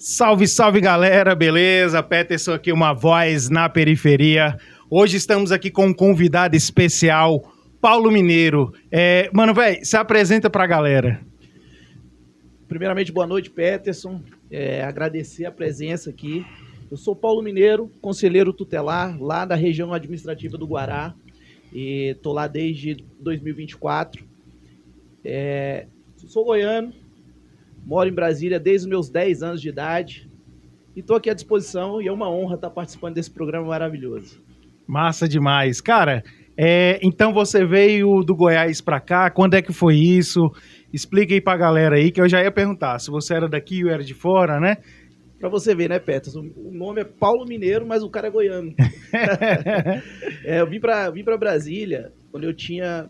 Salve, salve galera, beleza? Peterson aqui, uma voz na periferia. Hoje estamos aqui com um convidado especial, Paulo Mineiro. Mano, velho, se apresenta pra galera. Primeiramente, boa noite, Peterson. Agradecer a presença aqui. Eu sou Paulo Mineiro, conselheiro tutelar lá da região administrativa do Guará. E tô lá desde 2024. Sou goiano, moro em Brasília desde os meus 10 anos de idade. E estou aqui à disposição e é uma honra estar participando desse programa maravilhoso. Massa demais. Cara, então você veio do Goiás pra cá, quando é que foi isso? Explica aí pra galera aí, que eu já ia perguntar se você era daqui ou era de fora, né? Pra você ver, né, Peterson? O nome é Paulo Mineiro, mas o cara é goiano. Eu vim pra Brasília quando eu tinha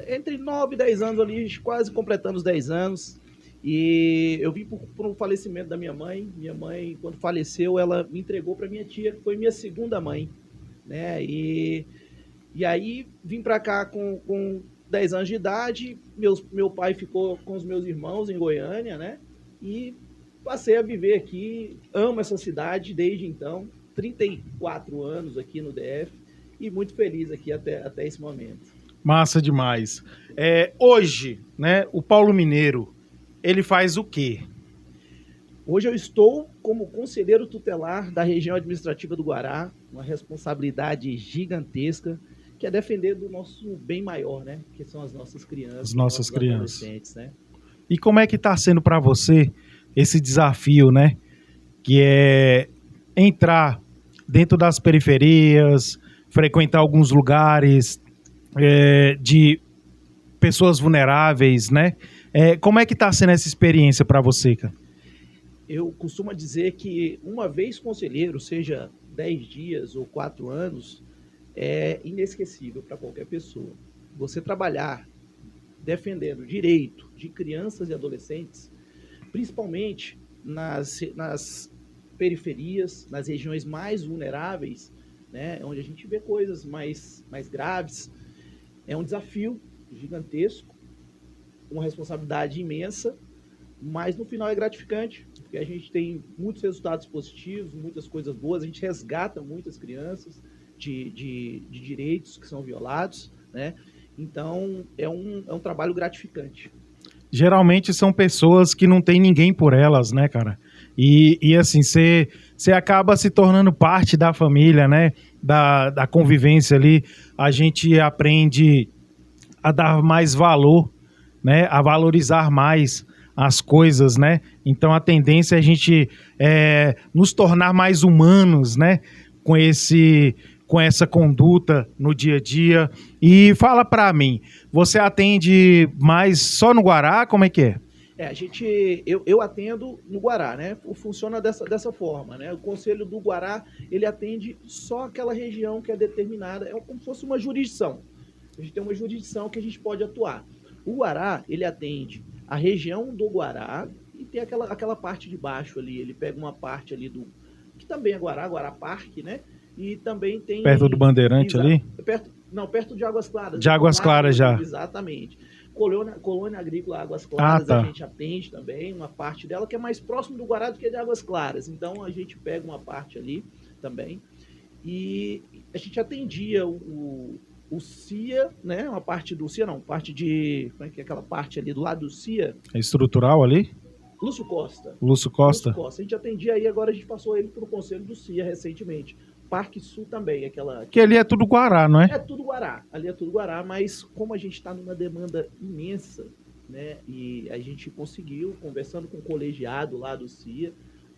entre 9 e 10 anos ali, quase completando os 10 anos. E eu vim por um falecimento da minha mãe. Minha mãe, quando faleceu, ela me entregou para minha tia, que foi minha segunda mãe, né? E aí vim para cá com 10 anos de idade. Meu pai ficou com os meus irmãos em Goiânia, né? E passei a viver aqui. Amo essa cidade desde então. 34 anos aqui no DF e muito feliz aqui até esse momento. Massa demais. Hoje, né, o Paulo Mineiro, ele faz o quê? Hoje eu estou como conselheiro tutelar da região administrativa do Guará, uma responsabilidade gigantesca, que é defender do nosso bem maior, né? Que são as nossas crianças, As nossas crianças. Adolescentes, né? E como é que está sendo para você esse desafio, né? Que é entrar dentro das periferias, frequentar alguns lugares de pessoas vulneráveis, né? Como é que está sendo essa experiência para você, cara? Eu costumo dizer que uma vez conselheiro, seja 10 dias ou 4 anos, é inesquecível para qualquer pessoa. Você trabalhar defendendo o direito de crianças e adolescentes, principalmente nas periferias, nas regiões mais vulneráveis, né, onde a gente vê coisas mais graves, é um desafio gigantesco, uma responsabilidade imensa, mas no final é gratificante, porque a gente tem muitos resultados positivos, muitas coisas boas, a gente resgata muitas crianças de direitos que são violados, né? Então, é um trabalho gratificante. Geralmente são pessoas que não tem ninguém por elas, né, cara? E assim, você acaba se tornando parte da família, né? Da convivência ali. A gente aprende a dar mais valor, né? A valorizar mais as coisas, né? Então a tendência é a gente nos tornar mais humanos, né? Com essa conduta no dia a dia. E fala pra mim, você atende mais só no Guará? Como é que é? Eu atendo no Guará, né? Funciona dessa forma, né? O Conselho do Guará, ele atende só aquela região que é determinada, é como se fosse uma jurisdição. A gente tem uma jurisdição que a gente pode atuar. O Guará, ele atende a região do Guará e tem aquela parte de baixo ali, ele pega uma parte ali que também é Guará Parque, né? E também tem... Perto do Bandeirante ali? Perto de Águas Claras. De Águas Claras já. Exatamente. Colônia Agrícola Águas Claras, tá. A gente atende também, uma parte dela que é mais próximo do Guará do que de Águas Claras. Então a gente pega uma parte ali também. E a gente atendia o CIA, né? Uma parte do CIA, não, parte de... Como é que é aquela parte ali do lado do CIA? É estrutural ali? Lúcio Costa. Lúcio Costa. A gente atendia aí, agora a gente passou ele para o Conselho do CIA recentemente. Parque Sul também, Que ali é tudo Guará, não é? É tudo Guará, ali é tudo Guará, mas como a gente está numa demanda imensa, né, e a gente conseguiu, conversando com o colegiado lá do CIA,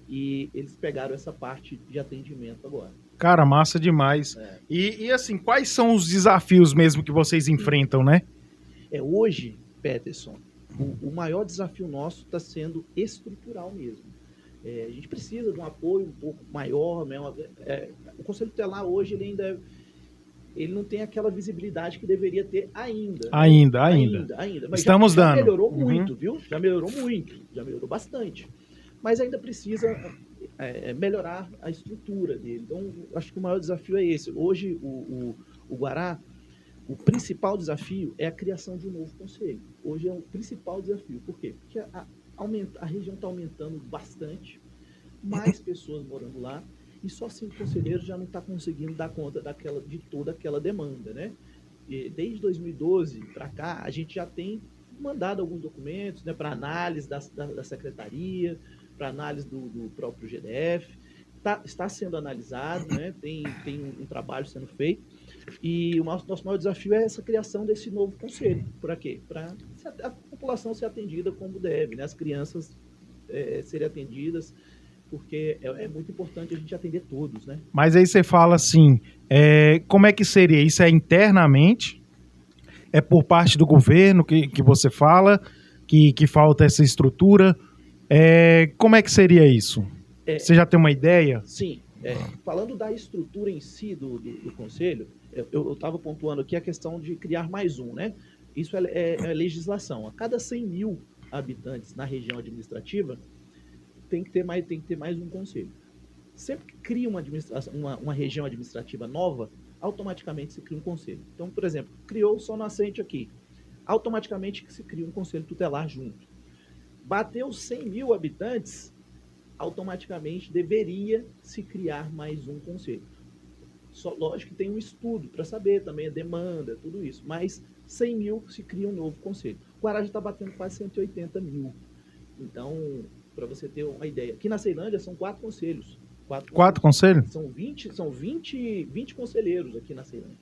e eles pegaram essa parte de atendimento agora. Cara, massa demais. E assim, quais são os desafios mesmo que vocês enfrentam, né? Hoje, Peterson, o maior desafio nosso está sendo estrutural mesmo. A gente precisa de um apoio um pouco maior, né? O Conselho Tutelar hoje ele não tem aquela visibilidade que deveria ter ainda. Ainda. Mas Estamos já dando. Melhorou muito, viu? Já melhorou muito, já melhorou bastante. Mas ainda precisa melhorar a estrutura dele. Então, acho que o maior desafio é esse. Hoje, o Guará, o principal desafio é a criação de um novo conselho. Hoje é o principal desafio. Por quê? Porque a região está aumentando bastante. mais pessoas morando lá, e só 5 conselheiros já não está conseguindo dar conta de toda aquela demanda, né? E desde 2012 para cá, a gente já tem mandado alguns documentos, né, para análise da secretaria, para análise do próprio GDF, está sendo analisado, né, tem um trabalho sendo feito, e o nosso maior desafio é essa criação desse novo conselho. Para quê? Para a população ser atendida como deve, né, as crianças serem atendidas, porque é muito importante a gente atender todos, né? Mas aí você fala assim, como é que seria? Isso é internamente? É por parte do governo que você fala que falta essa estrutura? Como é que seria isso? Você já tem uma ideia? Sim. Falando da estrutura em si do conselho, eu estava pontuando aqui a questão de criar mais um, né? Isso é legislação. A cada 100 mil habitantes na região administrativa, tem que ter mais um conselho. Sempre que cria uma região administrativa nova, automaticamente se cria um conselho. Então, por exemplo, criou o Sol Nascente aqui, automaticamente se cria um conselho tutelar junto. Bateu 100 mil habitantes, automaticamente deveria se criar mais um conselho. Só, lógico que tem um estudo para saber também a demanda, tudo isso, mas 100 mil se cria um novo conselho. O Guará já está batendo quase 180 mil. Então, para você ter uma ideia, aqui na Ceilândia são 4 conselhos. Quatro conselhos? São 20 conselheiros aqui na Ceilândia.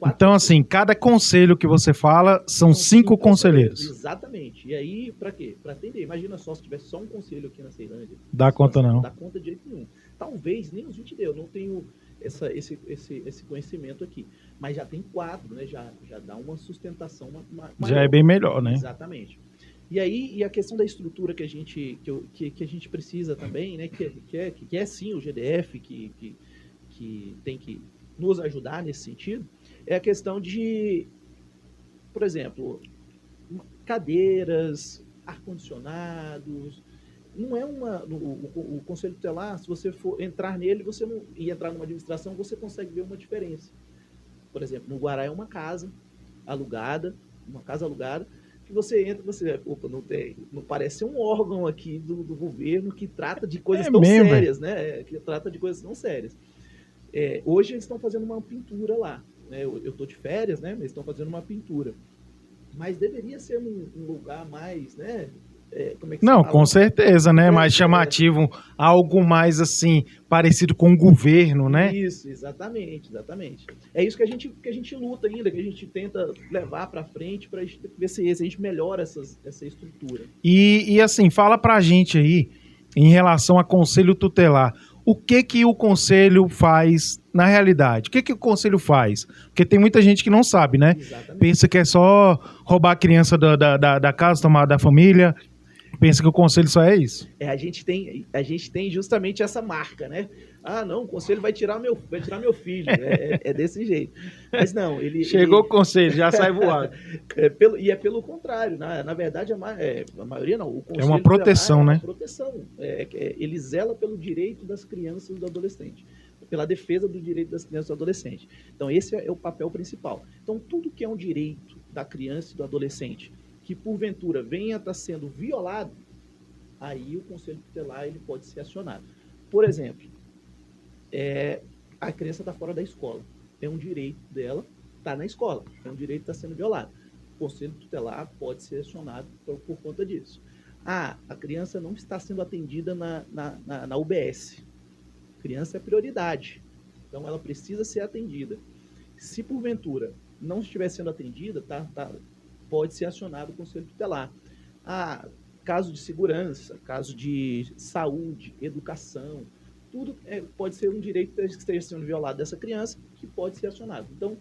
Então, assim, cada conselho que você fala são 5 conselheiros. Exatamente. E aí, para quê? Para atender. Imagina só se tivesse só um conselho aqui na Ceilândia. Dá conta não. Não dá conta de jeito nenhum. Talvez nem os 20 deu. Eu não tenho esse conhecimento aqui. Mas já tem 4, né? Já dá uma sustentação maior. Já é bem melhor, né? Exatamente. E aí, a questão da estrutura que a gente precisa também, né? Que é sim o GDF que tem que nos ajudar nesse sentido, é a questão de, por exemplo, cadeiras, ar-condicionados. Não é o Conselho Tutelar, se você for entrar nele, você não entrar numa administração, você consegue ver uma diferença. Por exemplo, no Guará é uma casa alugada, que você entra, opa, não parece um órgão aqui do governo que trata de coisas tão sérias, né? Que trata de coisas tão sérias. Hoje eles estão fazendo uma pintura lá, né? Eu estou de férias, né? Eles estão fazendo uma pintura. Mas deveria ser um lugar mais, né? Como é que não, com certeza, né? Mais chamativo, algo mais assim, parecido com o governo, né? Isso, exatamente. É isso que a gente luta ainda, que a gente tenta levar para frente para ver se a gente melhora essa estrutura. E assim, fala pra gente aí, em relação a conselho tutelar, o que o conselho faz na realidade? O que o conselho faz? Porque tem muita gente que não sabe, né? Exatamente. Pensa que é só roubar a criança da casa, tomar da família. Pensa que o conselho só é isso. A gente tem justamente essa marca, né? Ah, não, o conselho vai tirar meu filho. É desse jeito. Mas não, ele... Chegou o conselho, já sai voado. É pelo contrário. Na verdade, a maioria não. O conselho é uma proteção, né? É uma proteção. Ele zela pelo direito das crianças e do adolescente. Pela defesa do direito das crianças e do adolescente. Então, esse é o papel principal. Então, tudo que é um direito da criança e do adolescente que porventura venha a estar sendo violado, aí o Conselho Tutelar ele pode ser acionado. Por exemplo, a criança está fora da escola. É um direito dela estar na escola. É um direito que está sendo violado. O Conselho Tutelar pode ser acionado por conta disso. A criança não está sendo atendida na UBS. A criança é prioridade. Então, ela precisa ser atendida. Se, porventura, não estiver sendo atendida, pode ser acionado o Conselho Tutelar. Caso de segurança, caso de saúde, educação, tudo pode ser um direito que esteja sendo violado dessa criança, que pode ser acionado. Então,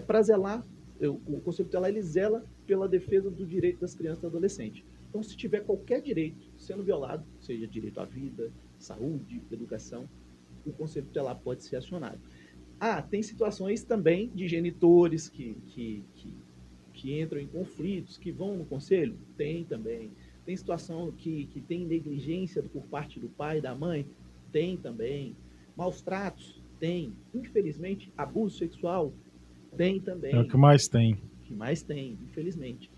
para zelar, o Conselho Tutelar ele zela pela defesa do direito das crianças e do adolescente. Então, se tiver qualquer direito sendo violado, seja direito à vida, saúde, educação, o Conselho Tutelar pode ser acionado. Tem situações também de genitores que entram em conflitos, que vão no conselho? Tem também. Tem situação que tem negligência por parte do pai e da mãe? Tem também. Maus tratos? Tem. Infelizmente, abuso sexual? Tem também. É o que mais tem. Infelizmente.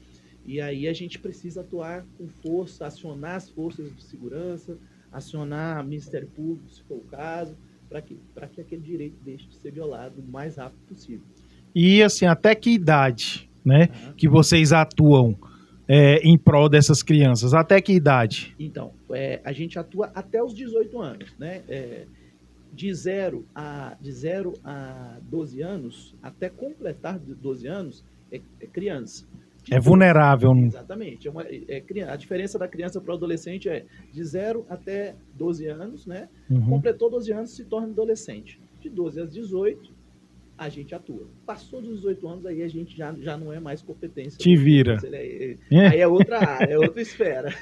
E aí a gente precisa atuar com força, acionar as forças de segurança, acionar o Ministério Público, se for o caso, para que aquele direito deixe de ser violado o mais rápido possível. E assim, até que idade, né, Tá? que vocês atuam em prol dessas crianças? Até que idade? Então, a gente atua até os 18 anos, né? De 0 a 12 anos, até completar 12 anos, é criança. É vulnerável. Exatamente. A diferença da criança para o adolescente é de 0 até 12 anos, né? Uhum. Completou 12 anos, se torna adolescente. De 12 a 18, a gente atua. Passou dos 18 anos, aí a gente já não é mais competência. Te vira. Aí é outra área, é outra esfera.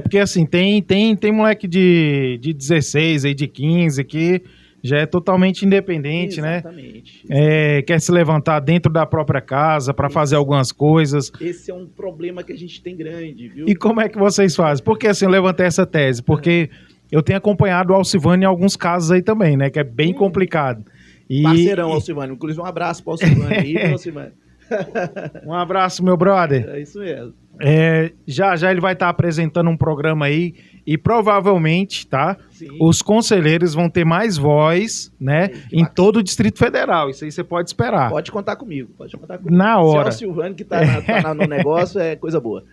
Porque assim, tem moleque de 16, aí de 15 que já é totalmente independente, Exatamente. né? Quer se levantar dentro da própria casa para fazer algumas coisas. Esse é um problema que a gente tem grande, viu? E como é que vocês fazem? Por que assim eu levantei essa tese? Porque eu tenho acompanhado o Alcivane em alguns casos aí também, né? Que é bem complicado. Parceirão, Alcivane. Inclusive, um abraço para o Alcivane aí, Alcivane. Um abraço, meu brother. É isso mesmo. Já ele vai estar apresentando um programa aí e provavelmente, tá? Sim. Os conselheiros vão ter mais voz, né? Em todo o Distrito Federal. Isso aí você pode esperar. Pode contar comigo. Na hora. Se é o Alcivane que tá no negócio, é coisa boa.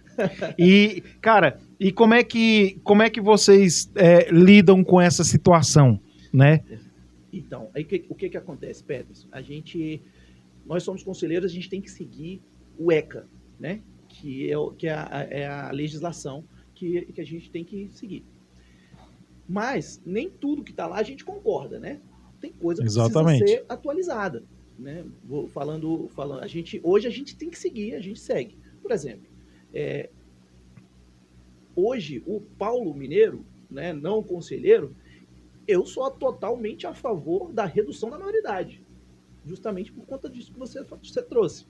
E, cara, como é que vocês lidam com essa situação, né? Então, aí o que acontece, Peterson? Nós somos conselheiros, a gente tem que seguir o ECA, né? Que é a legislação que a gente tem que seguir. Mas nem tudo que está lá a gente concorda, né? Tem coisa que precisa ser atualizada, né? Hoje a gente tem que seguir, a gente segue. Por exemplo, hoje o Paulo Mineiro, né, não conselheiro, eu sou totalmente a favor da redução da maioridade, justamente por conta disso que você trouxe.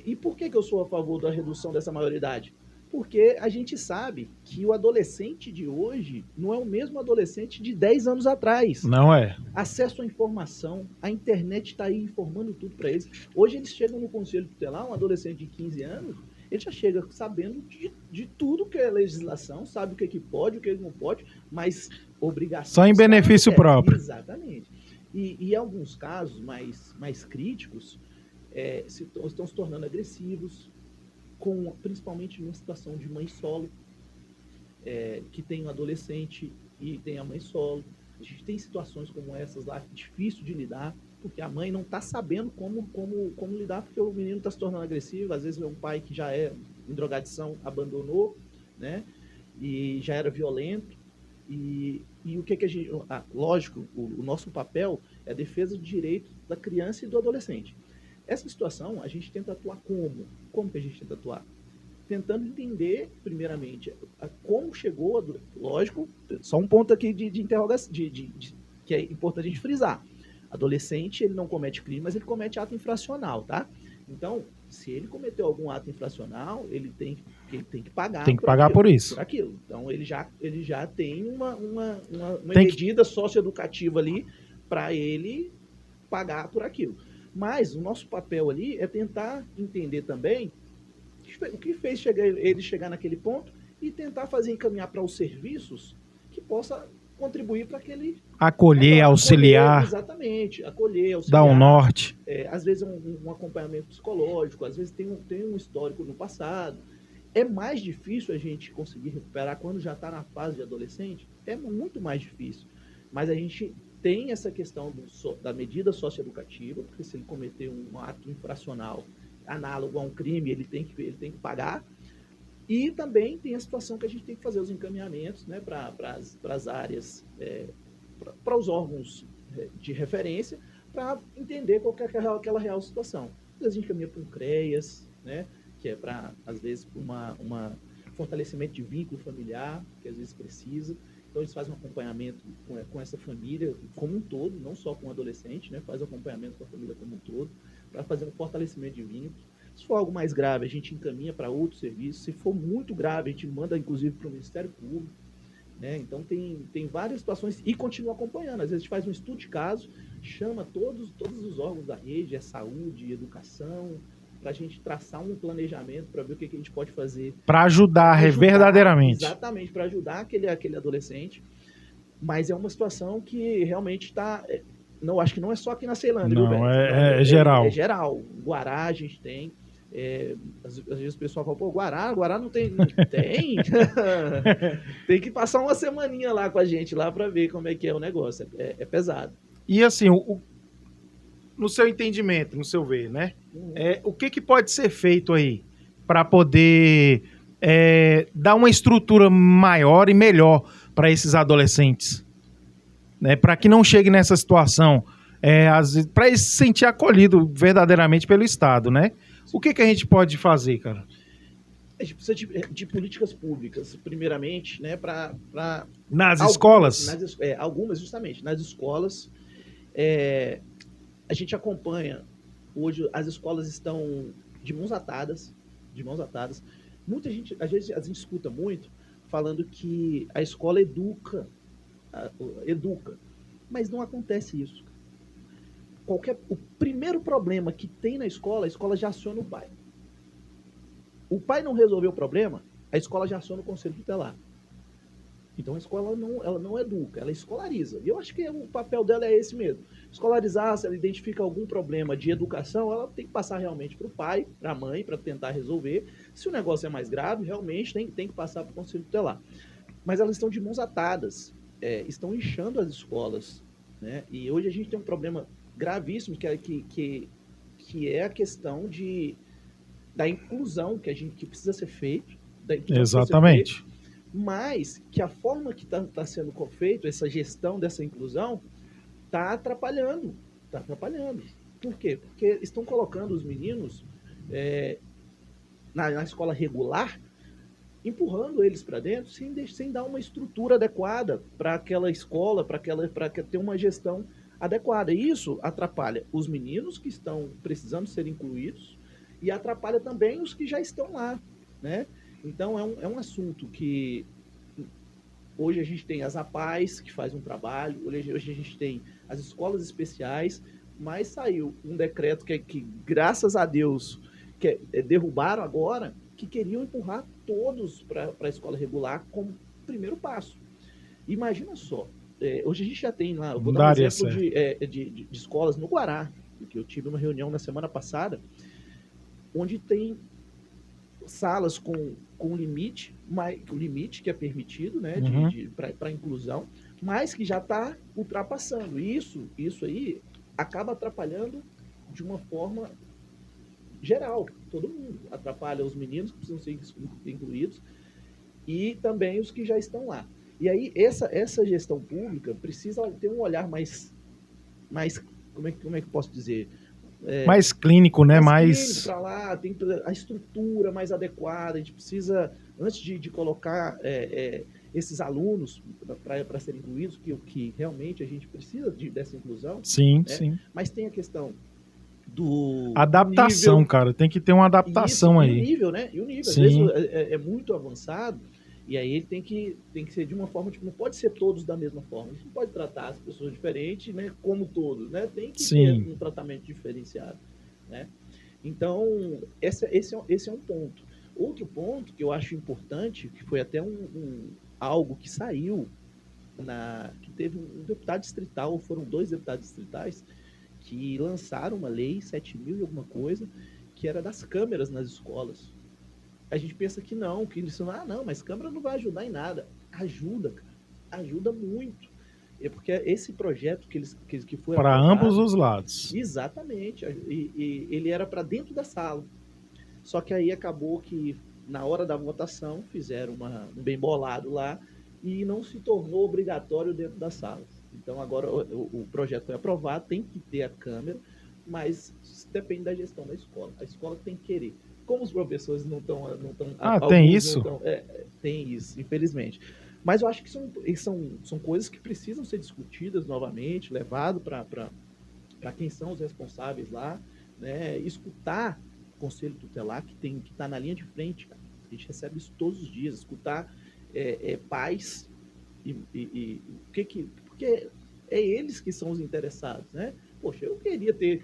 E por que eu sou a favor da redução dessa maioridade? Porque a gente sabe que o adolescente de hoje não é o mesmo adolescente de 10 anos atrás. Não é. Acesso à informação, a internet está aí informando tudo para eles. Hoje eles chegam no conselho tutelar, um adolescente de 15 anos, ele já chega sabendo de tudo que é legislação, sabe o que pode, o que não pode, mas obrigação... Só em benefício próprio. Exatamente. E em alguns casos mais críticos, estão se tornando agressivos, principalmente numa situação de mãe solo, que tem um adolescente e tem a mãe solo. A gente tem situações como essas lá, difícil de lidar, porque a mãe não está sabendo como lidar, porque o menino está se tornando agressivo. Às vezes é um pai que já é em drogadição, abandonou, né? E já era violento. E o que a gente... lógico, o nosso papel é a defesa do direito da criança e do adolescente. Essa situação, a gente tenta atuar como? Como que a gente tenta atuar? Tentando entender, primeiramente, como chegou, lógico, só um ponto aqui de interrogação, que é importante a gente frisar. Adolescente, ele não comete crime, mas ele comete ato infracional, tá? Então, se ele cometeu algum ato infracional, ele tem que pagar. Tem que pagar por isso. Por aquilo. Então, ele já tem uma medida socioeducativa ali para ele pagar por aquilo. Mas o nosso papel ali é tentar entender também o que fez ele chegar naquele ponto e tentar encaminhar para os serviços que possa contribuir para aquele... Acolher, auxiliar. Exatamente, acolher, auxiliar. Dar um norte. Às vezes um acompanhamento psicológico, às vezes tem um histórico no passado. É mais difícil a gente conseguir recuperar quando já está na fase de adolescente? É muito mais difícil. Mas a gente tem essa questão da medida socioeducativa, porque se ele cometer um ato infracional análogo a um crime, ele tem que pagar. E também tem a situação que a gente tem que fazer os encaminhamentos, né, para as áreas, para os órgãos de referência, para entender qual que é aquela real situação. Às vezes a gente encaminha para um CREAS, né, que é para, às vezes, um fortalecimento de vínculo familiar, que às vezes precisa. Então, eles fazem um acompanhamento com essa família como um todo, não só com o adolescente, né? Faz acompanhamento com a família como um todo, para fazer um fortalecimento de vínculos. Se for algo mais grave, a gente encaminha para outros serviços. Se for muito grave, a gente manda, inclusive, para o Ministério Público, né? Então, tem várias situações e continua acompanhando. Às vezes, a gente faz um estudo de caso, chama todos os órgãos da rede, saúde, educação, para a gente traçar um planejamento para ver o que a gente pode fazer. Para ajudar, verdadeiramente. Exatamente, para ajudar aquele adolescente. Mas é uma situação que realmente está... Não, acho que não é só aqui na Ceilândia, não, viu, velho? é geral. É geral. Guará a gente tem. Às vezes o pessoal fala, pô, Guará não tem. Tem? Tem que passar uma semaninha lá com a gente, lá para ver como é que é o negócio. É pesado. E assim, no seu entendimento, no seu ver, né? O que pode ser feito aí para poder dar uma estrutura maior e melhor para esses adolescentes? Né? Para que não chegue nessa situação, para eles se sentir acolhido verdadeiramente pelo Estado, né? O que a gente pode fazer, cara? A gente precisa de políticas públicas, primeiramente, né? Nas escolas? Algumas, justamente. Nas escolas, a gente acompanha, hoje as escolas estão de mãos atadas, Muita gente, às vezes a gente escuta muito, falando que a escola educa, mas não acontece isso. O primeiro problema que tem na escola, a escola já aciona o pai. O pai não resolveu o problema, a escola já aciona o conselho tutelar. Então a escola ela não educa, ela escolariza. E eu acho que o papel dela é esse mesmo. Escolarizar, se ela identifica algum problema de educação, ela tem que passar realmente para o pai, para a mãe, para tentar resolver. Se o negócio é mais grave, realmente tem que passar para o conselho tutelar. Mas elas estão de mãos atadas, estão inchando as escolas. Né? E hoje a gente tem um problema gravíssimo, que é a questão da inclusão que precisa ser feito. Exatamente. Mas que a forma que está sendo feito, essa gestão dessa inclusão, está atrapalhando. Por quê? Porque estão colocando os meninos na escola regular, empurrando eles para dentro, sem dar uma estrutura adequada para aquela escola, para ter uma gestão adequada. E isso atrapalha os meninos que estão precisando ser incluídos e atrapalha também os que já estão lá, né? Então, é um assunto que hoje a gente tem as APAES, que faz um trabalho, hoje a gente tem as escolas especiais, mas saiu um decreto que graças a Deus, derrubaram agora, que queriam empurrar todos para a escola regular como primeiro passo. Imagina só, hoje a gente já tem lá, eu vou dar um exemplo de escolas no Guará, que eu tive uma reunião na semana passada, onde tem salas com limite, o limite que é permitido, né, para inclusão, mas que já está ultrapassando. Isso aí acaba atrapalhando de uma forma geral, todo mundo. Atrapalha os meninos que precisam ser incluídos e também os que já estão lá. E aí essa gestão pública precisa ter um olhar mais como é que eu posso dizer? Mais clínico, né? Mais para lá, tem a estrutura mais adequada. A gente precisa, antes de colocar esses alunos para serem incluídos, que realmente a gente precisa dessa inclusão. Sim, né? sim. Mas tem a questão adaptação, nível, cara. Tem que ter uma adaptação aí. E o nível, né? E o nível, sim. Às vezes é muito avançado. E aí ele tem que ser de uma forma, tipo, não pode ser todos da mesma forma. A gente não pode tratar as pessoas diferentes, né, como todos, né? Tem que ter um tratamento diferenciado, né? Então, esse é um ponto. Outro ponto que eu acho importante, que foi até algo que saiu, que teve um deputado distrital, foram 2 deputados distritais, que lançaram uma lei, 7.000 e alguma coisa, que era das câmeras nas escolas. A gente pensa que não, mas câmera não vai ajudar em nada. Ajuda, cara. Ajuda muito. Porque esse projeto que foi para ambos os lados. Exatamente. E ele era para dentro da sala. Só que aí acabou que, na hora da votação, fizeram um bem bolado lá e não se tornou obrigatório dentro das salas. Então, agora o projeto foi aprovado, tem que ter a câmera, mas depende da gestão da escola. A escola tem que querer. Como os professores não estão... tem isso? Tem isso, infelizmente. Mas eu acho que são coisas que precisam ser discutidas novamente, levado para quem são os responsáveis lá, né? Escutar o Conselho Tutelar, que está na linha de frente, cara. A gente recebe isso todos os dias, escutar pais porque é eles que são os interessados, né? Poxa, eu queria ter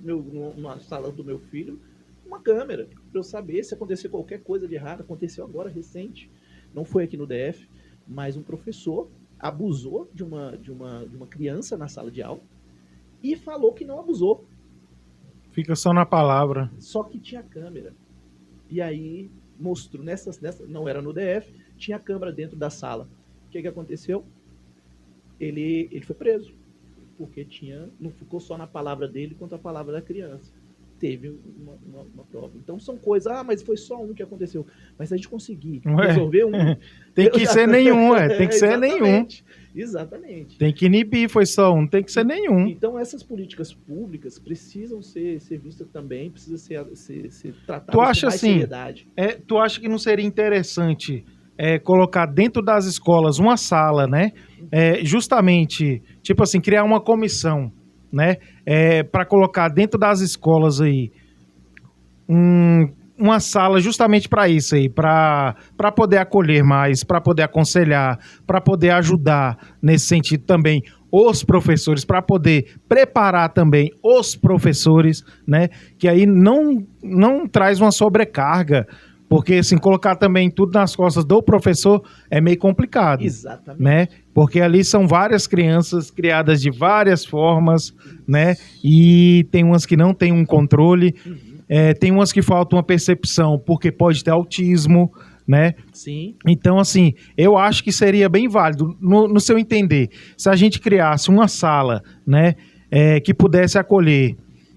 na sala do meu filho uma câmera, para eu saber se acontecer qualquer coisa de errado. Aconteceu agora, recente, não foi aqui no DF, mas um professor abusou de uma criança na sala de aula e falou que não abusou. Fica só na palavra. Só que tinha câmera. E aí mostrou, não era no DF, tinha câmera dentro da sala. O que aconteceu? Ele foi preso, porque não ficou só na palavra dele quanto a palavra da criança. Teve uma prova. Então são coisas, mas foi só um que aconteceu. Mas se a gente conseguir resolver um... Tem que ser nenhum, tem que ser nenhum. Exatamente. Tem que inibir, foi só um, tem que ser nenhum. Então essas políticas públicas precisam ser vistas também, precisam ser tratadas com mais seriedade. Tu acha que não seria interessante colocar dentro das escolas uma sala, né? Justamente, tipo assim, criar uma comissão, né? Para colocar dentro das escolas aí uma sala justamente para isso aí, para poder acolher mais, para poder aconselhar, para poder ajudar nesse sentido também os professores, para poder preparar também os professores, né? Que aí não traz uma sobrecarga, porque assim, colocar também tudo nas costas do professor é meio complicado. Exatamente. Né? Porque ali são várias crianças criadas de várias formas, né? E tem umas que não têm um controle, tem umas que faltam uma percepção porque pode ter autismo, né? Sim. Então, assim, eu acho que seria bem válido, no seu entender, se a gente criasse uma sala, né, que pudesse acolher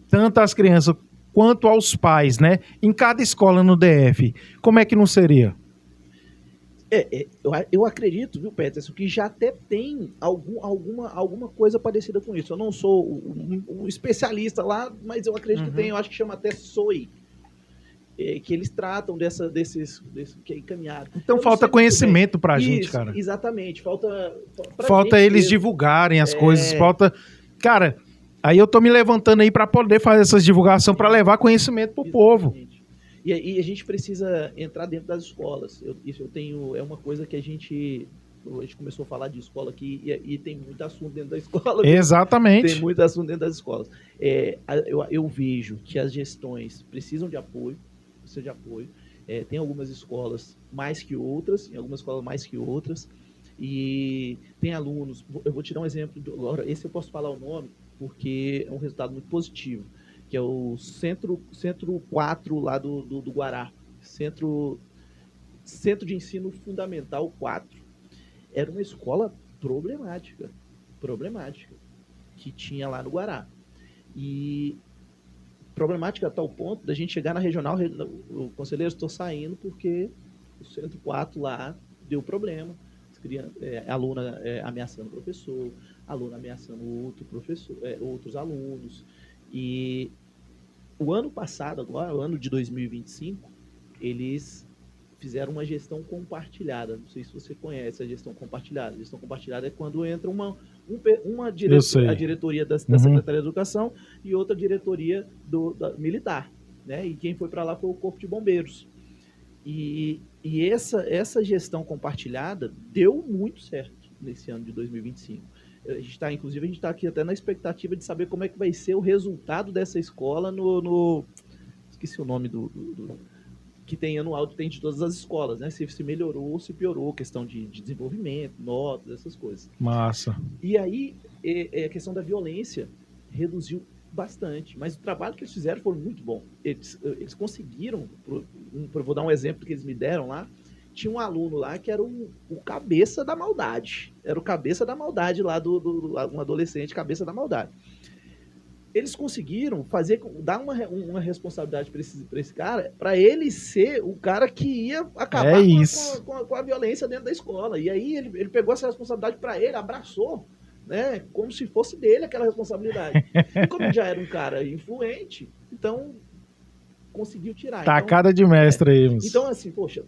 tanto as crianças quanto aos pais, né, em cada escola no DF, como é que não seria? Eu acredito, viu, Peterson, que já até tem alguma coisa parecida com isso. Eu não sou um especialista lá, mas eu acredito que tem, eu acho que chama até SOI, que eles tratam desses que é encaminhado. Então falta conhecimento pra gente, cara. Exatamente, falta eles divulgarem as coisas, Cara, aí eu tô me levantando aí pra poder fazer essas divulgações, pra levar conhecimento pro povo. E a gente precisa entrar dentro das escolas. É uma coisa que a gente começou a falar de escola aqui e tem muito assunto dentro da escola. Exatamente. Tem muito assunto dentro das escolas. Eu vejo que as gestões precisam de apoio. Tem algumas escolas mais que outras, em algumas escolas mais que outras. E tem alunos. Eu vou te dar um exemplo. Agora, esse eu posso falar o nome, porque é um resultado muito positivo, que é o Centro 4 lá do Guará. Centro de Ensino Fundamental 4. Era uma escola problemática, que tinha lá no Guará. E problemática a tal ponto da gente chegar na regional, o conselheiro, estou saindo porque o Centro 4 lá deu problema. Aluna ameaçando o professor, aluna ameaçando outros alunos. E o ano passado, agora, o ano de 2025, eles fizeram uma gestão compartilhada. Não sei se você conhece a gestão compartilhada. A gestão compartilhada é quando entra a diretoria da Secretaria de Educação e outra diretoria da militar. Né? E quem foi para lá foi o Corpo de Bombeiros. E essa gestão compartilhada deu muito certo nesse ano de 2025. Inclusive, a gente está aqui até na expectativa de saber como é que vai ser o resultado dessa escola esqueci o nome que tem anual, tem de todas as escolas, né? Se melhorou ou se piorou, questão de desenvolvimento, notas, essas coisas. Massa. E aí, a questão da violência reduziu bastante, mas o trabalho que eles fizeram foi muito bom. Eles conseguiram, vou dar um exemplo que eles me deram lá, tinha um aluno lá que era o cabeça da maldade. Era o cabeça da maldade lá, um adolescente cabeça da maldade. Eles conseguiram dar uma responsabilidade para esse cara, para ele ser o cara que ia acabar com a violência dentro da escola. E aí ele pegou essa responsabilidade para ele, abraçou, né, como se fosse dele aquela responsabilidade. E como ele já era um cara influente, então conseguiu tirar. Tacada de mestre aí. Então, assim, poxa,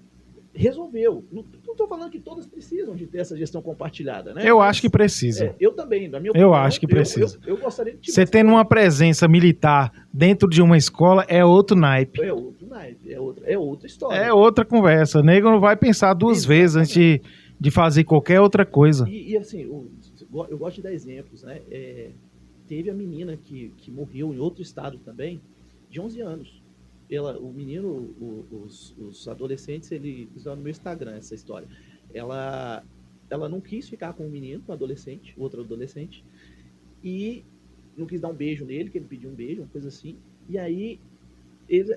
resolveu. Não estou falando que todas precisam de ter essa gestão compartilhada, né? Eu acho que precisa. Eu também, na minha opinião. Eu acho que precisa. Eu gostaria de você tendo uma presença militar dentro de uma escola é outro naipe. É outro naipe, é outra história. É outra conversa. O nego não vai pensar duas vezes antes de fazer qualquer outra coisa. E assim, eu gosto de dar exemplos, né? Teve a menina que morreu em outro estado também, de 11 anos. o menino, os adolescentes, eles estão no meu Instagram essa história. Ela não quis ficar com o menino, com o adolescente, o outro adolescente, e não quis dar um beijo nele, que ele pediu um beijo, uma coisa assim. E aí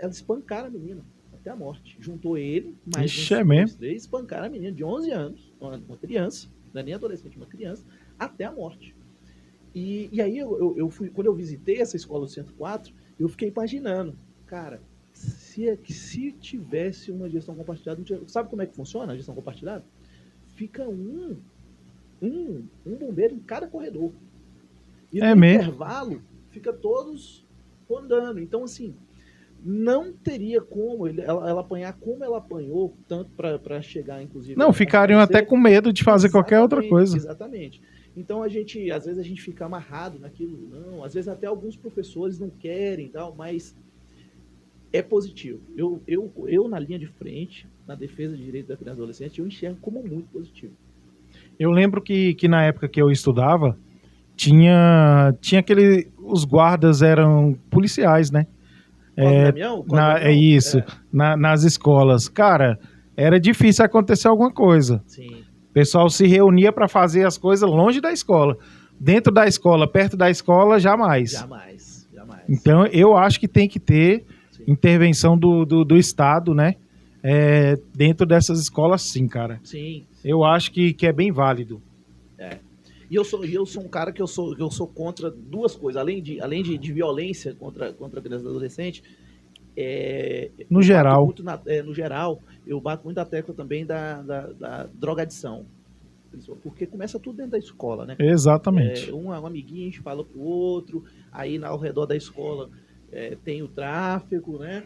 elas espancaram a menina até a morte. Juntou ele, mais Ixi, uns é dois, mesmo? três, espancaram a menina de 11 anos, uma criança, não é nem adolescente, uma criança, até a morte. E aí eu fui, quando eu visitei essa escola do 104, eu fiquei imaginando, cara, se tivesse uma gestão compartilhada, sabe como é que funciona a gestão compartilhada? Fica um bombeiro em cada corredor. E É no mesmo? intervalo, fica todos rondando. Então, assim, não teria como ela apanhar como ela apanhou, tanto para chegar, inclusive, Não, a ficariam até comparecer. com medo de fazer qualquer outra coisa. Exatamente. Então, às vezes a gente fica amarrado naquilo, não. Às vezes até alguns professores não querem, tal, mas é positivo. Eu, na linha de frente, na defesa de direitos da criança e adolescente, eu enxergo como muito positivo. Eu lembro que na época que eu estudava, tinha aquele. Os guardas eram policiais, né? Cosme Damião? É isso, É, nas escolas. Cara, era difícil acontecer alguma coisa. sim, O pessoal se reunia para fazer as coisas longe da escola. Dentro da escola, perto da escola, jamais. jamais. Então, eu acho que tem que ter Sim. intervenção do Estado, né? Dentro dessas escolas, sim, cara. Sim. Eu acho que é bem válido. E eu sou um cara que eu sou contra duas coisas. Além de violência contra a criança e adolescente, No geral. no geral, eu bato muito a tecla também da drogadição. Porque começa tudo dentro da escola, né? Exatamente. Um amiguinho a gente fala pro outro, aí ao redor da escola tem o tráfico, né?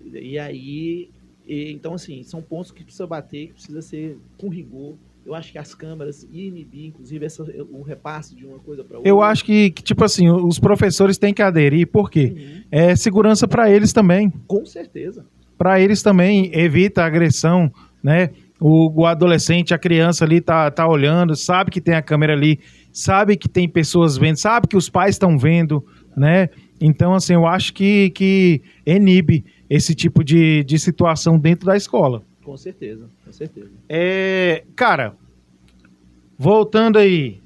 E aí, então assim, são pontos que precisa bater, que precisa ser com rigor. Eu acho que as câmaras inibir, inclusive, o repasse de uma coisa para outra. Eu acho que, tipo assim, os professores têm que aderir, por quê? Uhum. É segurança para eles também. Com certeza. Para eles também, evita a agressão, né? O adolescente, a criança ali tá olhando, sabe que tem a câmera ali, sabe que tem pessoas vendo, sabe que os pais estão vendo, né? Então, assim, eu acho que inibe esse tipo de situação dentro da escola. Com certeza, com certeza. Cara, voltando aí,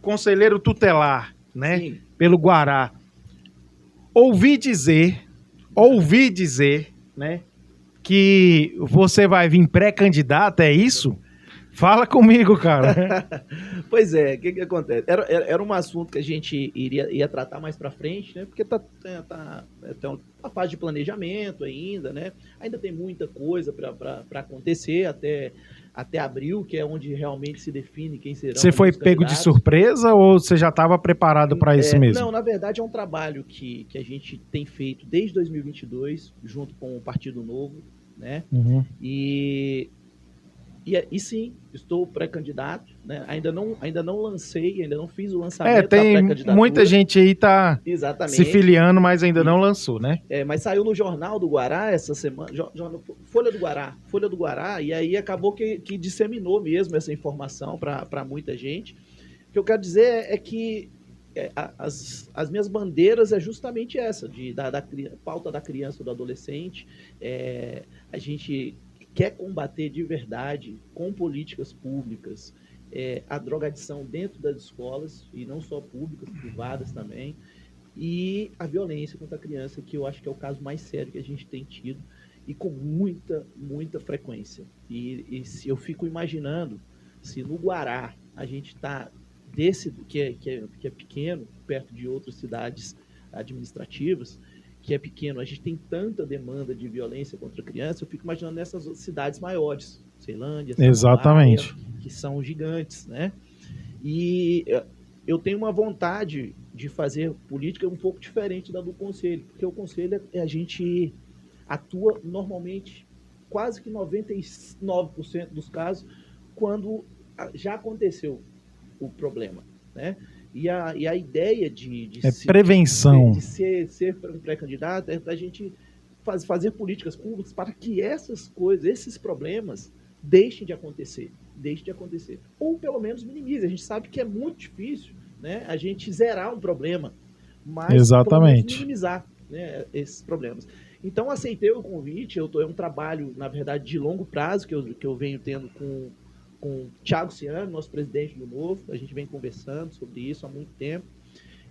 conselheiro tutelar, né? Sim. Pelo Guará. Ouvi dizer, né? Que você vai vir pré-candidato, é isso? Fala comigo, cara. Pois é, o que acontece? Era um assunto que a gente ia tratar mais para frente, né? Porque tá uma fase de planejamento ainda, né? Ainda tem muita coisa para acontecer até abril, que é onde realmente se define quem serão. Você foi pego de surpresa ou você já estava preparado para isso mesmo? Não, na verdade é um trabalho que a gente tem feito desde 2022, junto com o Partido Novo, né? Uhum. E sim, estou pré-candidato, né? Ainda não lancei, ainda não fiz o lançamento da pré-candidatura. Muita gente aí tá Exatamente. se filiando, mas ainda não lançou, né? Mas saiu no Jornal do Guará essa semana, Folha do Guará, e aí acabou que disseminou mesmo essa informação para muita gente. O que eu quero dizer é que as minhas bandeiras é justamente essa, da pauta da criança e do adolescente. A gente quer combater de verdade, com políticas públicas, a drogadição dentro das escolas, e não só públicas, privadas também, e a violência contra a criança, que eu acho que é o caso mais sério que a gente tem tido, e com muita, muita frequência. E se eu fico imaginando, se no Guará a gente está que é pequeno, perto de outras cidades administrativas, que é pequeno, a gente tem tanta demanda de violência contra a criança, eu fico imaginando nessas cidades maiores, Ceilândia, Exatamente, que são gigantes, né? E eu tenho uma vontade de fazer política um pouco diferente da do Conselho, porque o Conselho a gente atua normalmente, quase que 99% dos casos, quando já aconteceu o problema, né? E a ideia de prevenção. De ser um pré-candidato é a gente fazer políticas públicas para que essas coisas, esses problemas, deixem de acontecer. Ou pelo menos minimize. A gente sabe que é muito difícil, né, a gente zerar um problema, mas Exatamente. pelo menos minimizar, né, esses problemas. Então, aceitei o convite. É um trabalho, na verdade, de longo prazo que eu venho tendo com o Thiago Ciano, nosso presidente do Novo. A gente vem conversando sobre isso há muito tempo.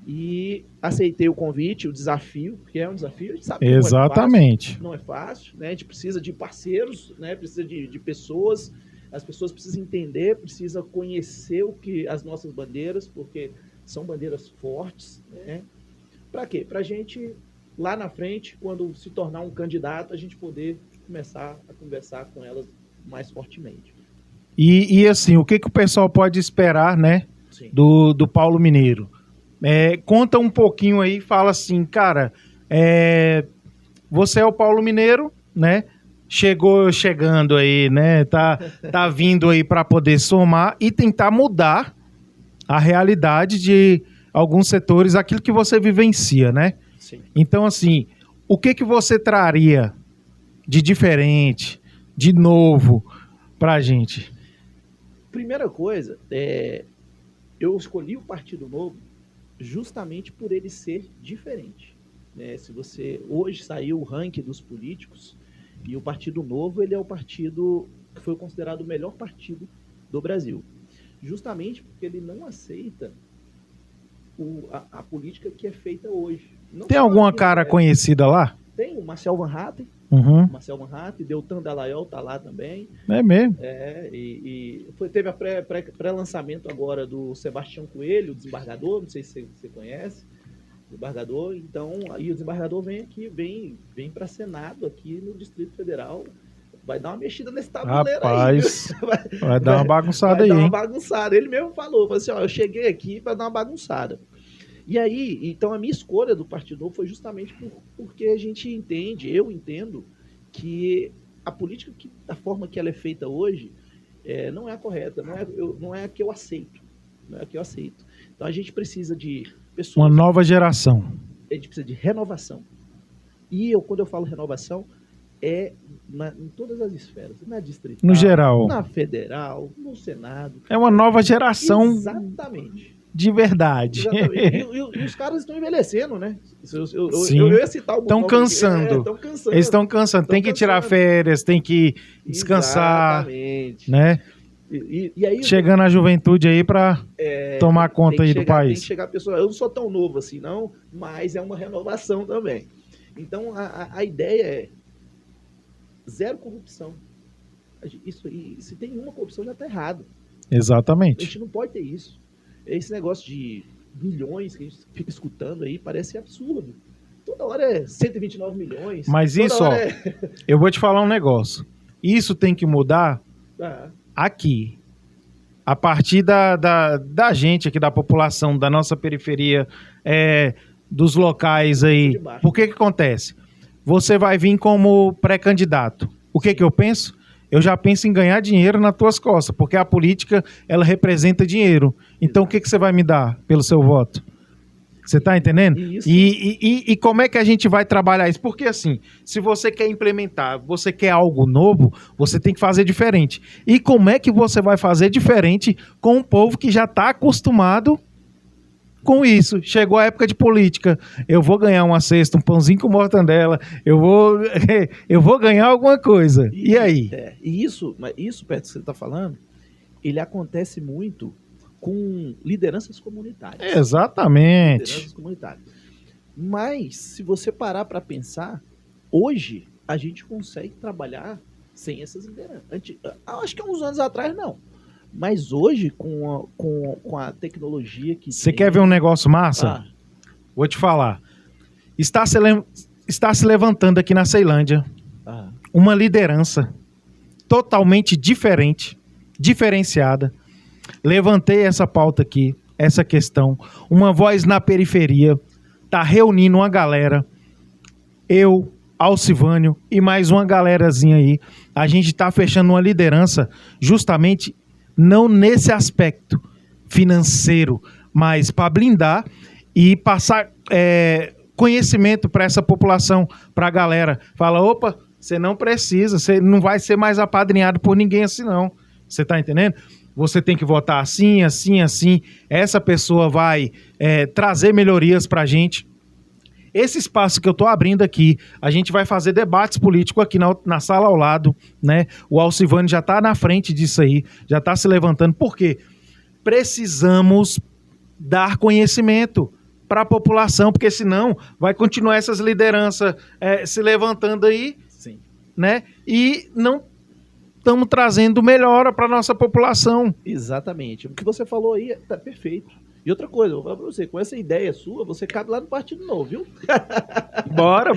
E aceitei o convite, o desafio, porque é um desafio, a gente sabe que Exatamente. não é fácil, né? A gente precisa de parceiros, né? Precisa de pessoas, as pessoas precisam entender, precisam conhecer as nossas bandeiras, porque são bandeiras fortes, né? Para quê? Para a gente, lá na frente, quando se tornar um candidato, a gente poder começar a conversar com elas mais fortemente. E assim, o que o pessoal pode esperar, né, do Paulo Mineiro? Conta um pouquinho aí, fala assim, cara, você é o Paulo Mineiro, né? Chegando aí, né? Tá vindo aí para poder somar e tentar mudar a realidade de alguns setores, aquilo que você vivencia, né? Sim. Então, assim, o que você traria de diferente, de novo pra gente? Primeira coisa, eu escolhi o Partido Novo justamente por ele ser diferente. Né? Se você hoje saiu o ranking dos políticos e o Partido Novo ele é o partido que foi considerado o melhor partido do Brasil, justamente porque ele não aceita a política que é feita hoje. Não tem alguma cara conhecida lá? Tem o Marcel Van Hatten. Marcel Van Hatten, Deltan Dallagnol tá lá também. É mesmo? Teve a pré-lançamento agora do Sebastião Coelho, o desembargador, não sei se você conhece, o desembargador. Então, aí o desembargador vem aqui, vem para Senado aqui no Distrito Federal. Vai dar uma mexida nesse tabuleiro. Rapaz, aí. Vai dar uma bagunçada aí, vai dar hein? uma bagunçada. Ele mesmo falou assim, ó, eu cheguei aqui para dar uma bagunçada. E aí, então a minha escolha do Partido Novo foi justamente porque a gente entende, eu entendo, que a política, da forma que ela é feita hoje, não é a correta, não é a que eu aceito. Não é a que eu aceito. Então a gente precisa de pessoas... Uma nova geração. A gente precisa de renovação. E quando eu falo renovação, em todas as esferas. Na distrital, no geral, na federal, no Senado. É uma nova geração. Exatamente. De verdade. E os caras estão envelhecendo, né? Eu ia citar algum Estão cansando. Estão cansando. Eles estão cansando. Tem que tirar férias, tem que descansar. Exatamente. Né? E aí, chegando a juventude aí para tomar conta aí do país. Tem que chegar a pessoa. Eu não sou tão novo assim, não, mas é uma renovação também. Então, a ideia é zero corrupção. Isso aí, se tem uma corrupção, já está errado. Exatamente. A gente não pode ter isso. Esse negócio de milhões que a gente fica escutando aí parece absurdo. Toda hora é 129 milhões. Mas isso, eu vou te falar um negócio. Isso tem que mudar aqui. A partir da gente aqui, da população, da nossa periferia, dos locais aí. Por que acontece? Você vai vir como pré-candidato. O que eu penso? Eu já penso em ganhar dinheiro nas tuas costas, porque a política, ela representa dinheiro. Então, o que você vai me dar pelo seu voto? Você está entendendo? E como é que a gente vai trabalhar isso? Porque, assim, se você quer implementar, você quer algo novo, você tem que fazer diferente. E como é que você vai fazer diferente com um povo que já está acostumado com isso? Chegou a época de política, eu vou ganhar uma cesta, um pãozinho com mortandela, eu vou ganhar alguma coisa. E aí? Isso, Pedro, que você está falando, ele acontece muito com lideranças comunitárias. Exatamente. Lideranças comunitárias. Mas, se você parar para pensar, hoje a gente consegue trabalhar sem essas lideranças. Acho que há uns anos atrás, não. Mas hoje, com a tecnologia que você quer ver um negócio massa? Vou te falar. Está se levantando aqui na Ceilândia uma liderança totalmente diferente, diferenciada. Levantei essa pauta aqui, essa questão. Uma voz na periferia. Está reunindo uma galera. Eu, Alcivânio e mais uma galerazinha aí. A gente está fechando uma liderança justamente não nesse aspecto financeiro, mas para blindar e passar conhecimento para essa população, para a galera. Fala, opa, você não precisa, você não vai ser mais apadrinhado por ninguém assim não. Você está entendendo? Você tem que votar assim, assim, assim. Essa pessoa vai trazer melhorias para a gente. esse espaço que eu estou abrindo aqui, a gente vai fazer debates políticos aqui na sala ao lado, né? O Alcivane já está na frente disso aí, já está se levantando. Por quê? Precisamos dar conhecimento para a população, porque senão vai continuar essas lideranças se levantando aí, Sim. né? E não estamos trazendo melhora para a nossa população. Exatamente. O que você falou aí tá perfeito. E outra coisa, eu vou falar pra você, com essa ideia sua, você cabe lá no Partido Novo, viu? Bora.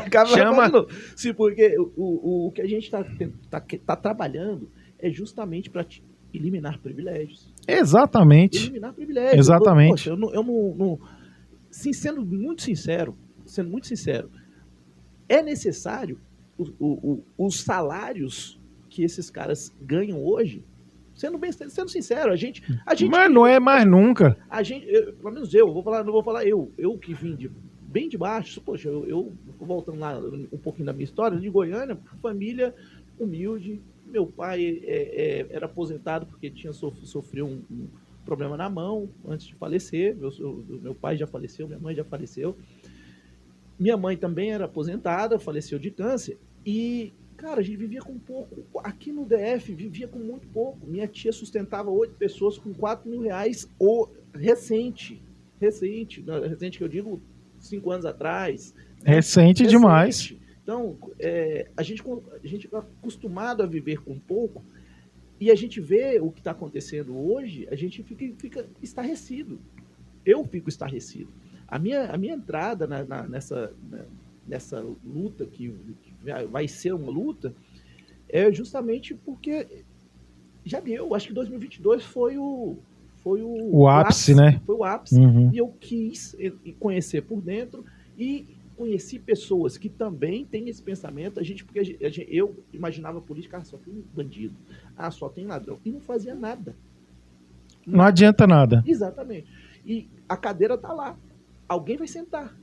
Cabe lá no Chama. Partido Novo. Sim, porque o que a gente tá trabalhando é justamente para eliminar privilégios. Exatamente. Eliminar privilégios. Exatamente. Poxa, eu não sendo muito sincero, é necessário os salários que esses caras ganham hoje. Sendo sincero, a gente Mas não é mais nunca. Pelo menos eu, não vou falar eu que vim bem de baixo, poxa, eu voltando lá um pouquinho da minha história, de Goiânia, família humilde, meu pai era aposentado porque tinha sofreu um problema na mão antes de falecer, meu pai já faleceu, minha mãe já faleceu, minha mãe também era aposentada, faleceu de câncer, e cara, a gente vivia com pouco. Aqui no DF, vivia com muito pouco. Minha tia sustentava 8 pessoas com R$4.000 recente que eu digo 5 anos atrás. Recente demais. Então, a gente é acostumado a viver com pouco e a gente vê o que está acontecendo hoje, a gente fica estarrecido. Eu fico estarrecido. A minha entrada nessa luta que vai ser uma luta, é justamente porque já deu, acho que 2022 foi o ápice, né? Foi o ápice, Uhum. e eu quis conhecer por dentro e conheci pessoas que também têm esse pensamento, porque eu imaginava a política, só tem bandido, só tem ladrão, e não fazia nada. Não adianta nada. Exatamente. E a cadeira tá lá, alguém vai sentar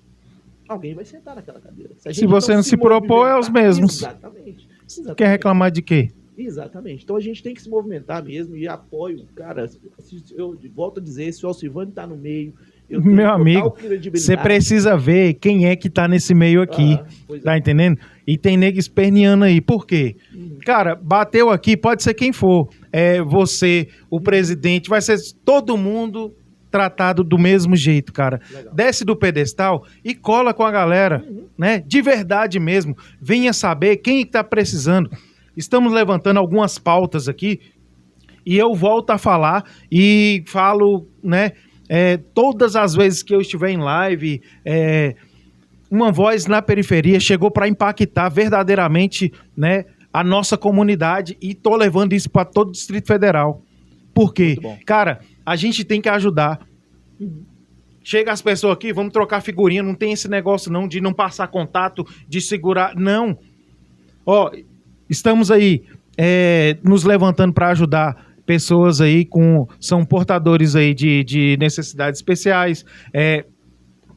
naquela cadeira. Se você não se propor, é os mesmos. Exatamente. Quer reclamar de quê? Exatamente. Então a gente tem que se movimentar mesmo e apoio, cara. Eu volto a dizer, se o Alcivane tá no meio, eu tenho meu amigo, você precisa ver quem é que tá nesse meio aqui. Tá entendendo? E tem nego esperneando aí. Por quê? Cara, bateu aqui, pode ser quem for. Você, o presidente, vai ser todo mundo tratado do mesmo jeito, cara. Legal. Desce do pedestal e cola com a galera, né? De verdade mesmo. Venha saber quem está precisando. Estamos levantando algumas pautas aqui e eu volto a falar e falo, né? Todas as vezes que eu estiver em live, uma voz na periferia chegou para impactar verdadeiramente, né, a nossa comunidade e tô levando isso para todo o Distrito Federal. Por quê? Cara, a gente tem que ajudar. Chega as pessoas aqui, vamos trocar figurinha, não tem esse negócio não de não passar contato, de segurar, não. Estamos aí nos levantando para ajudar pessoas aí são portadores aí de necessidades especiais,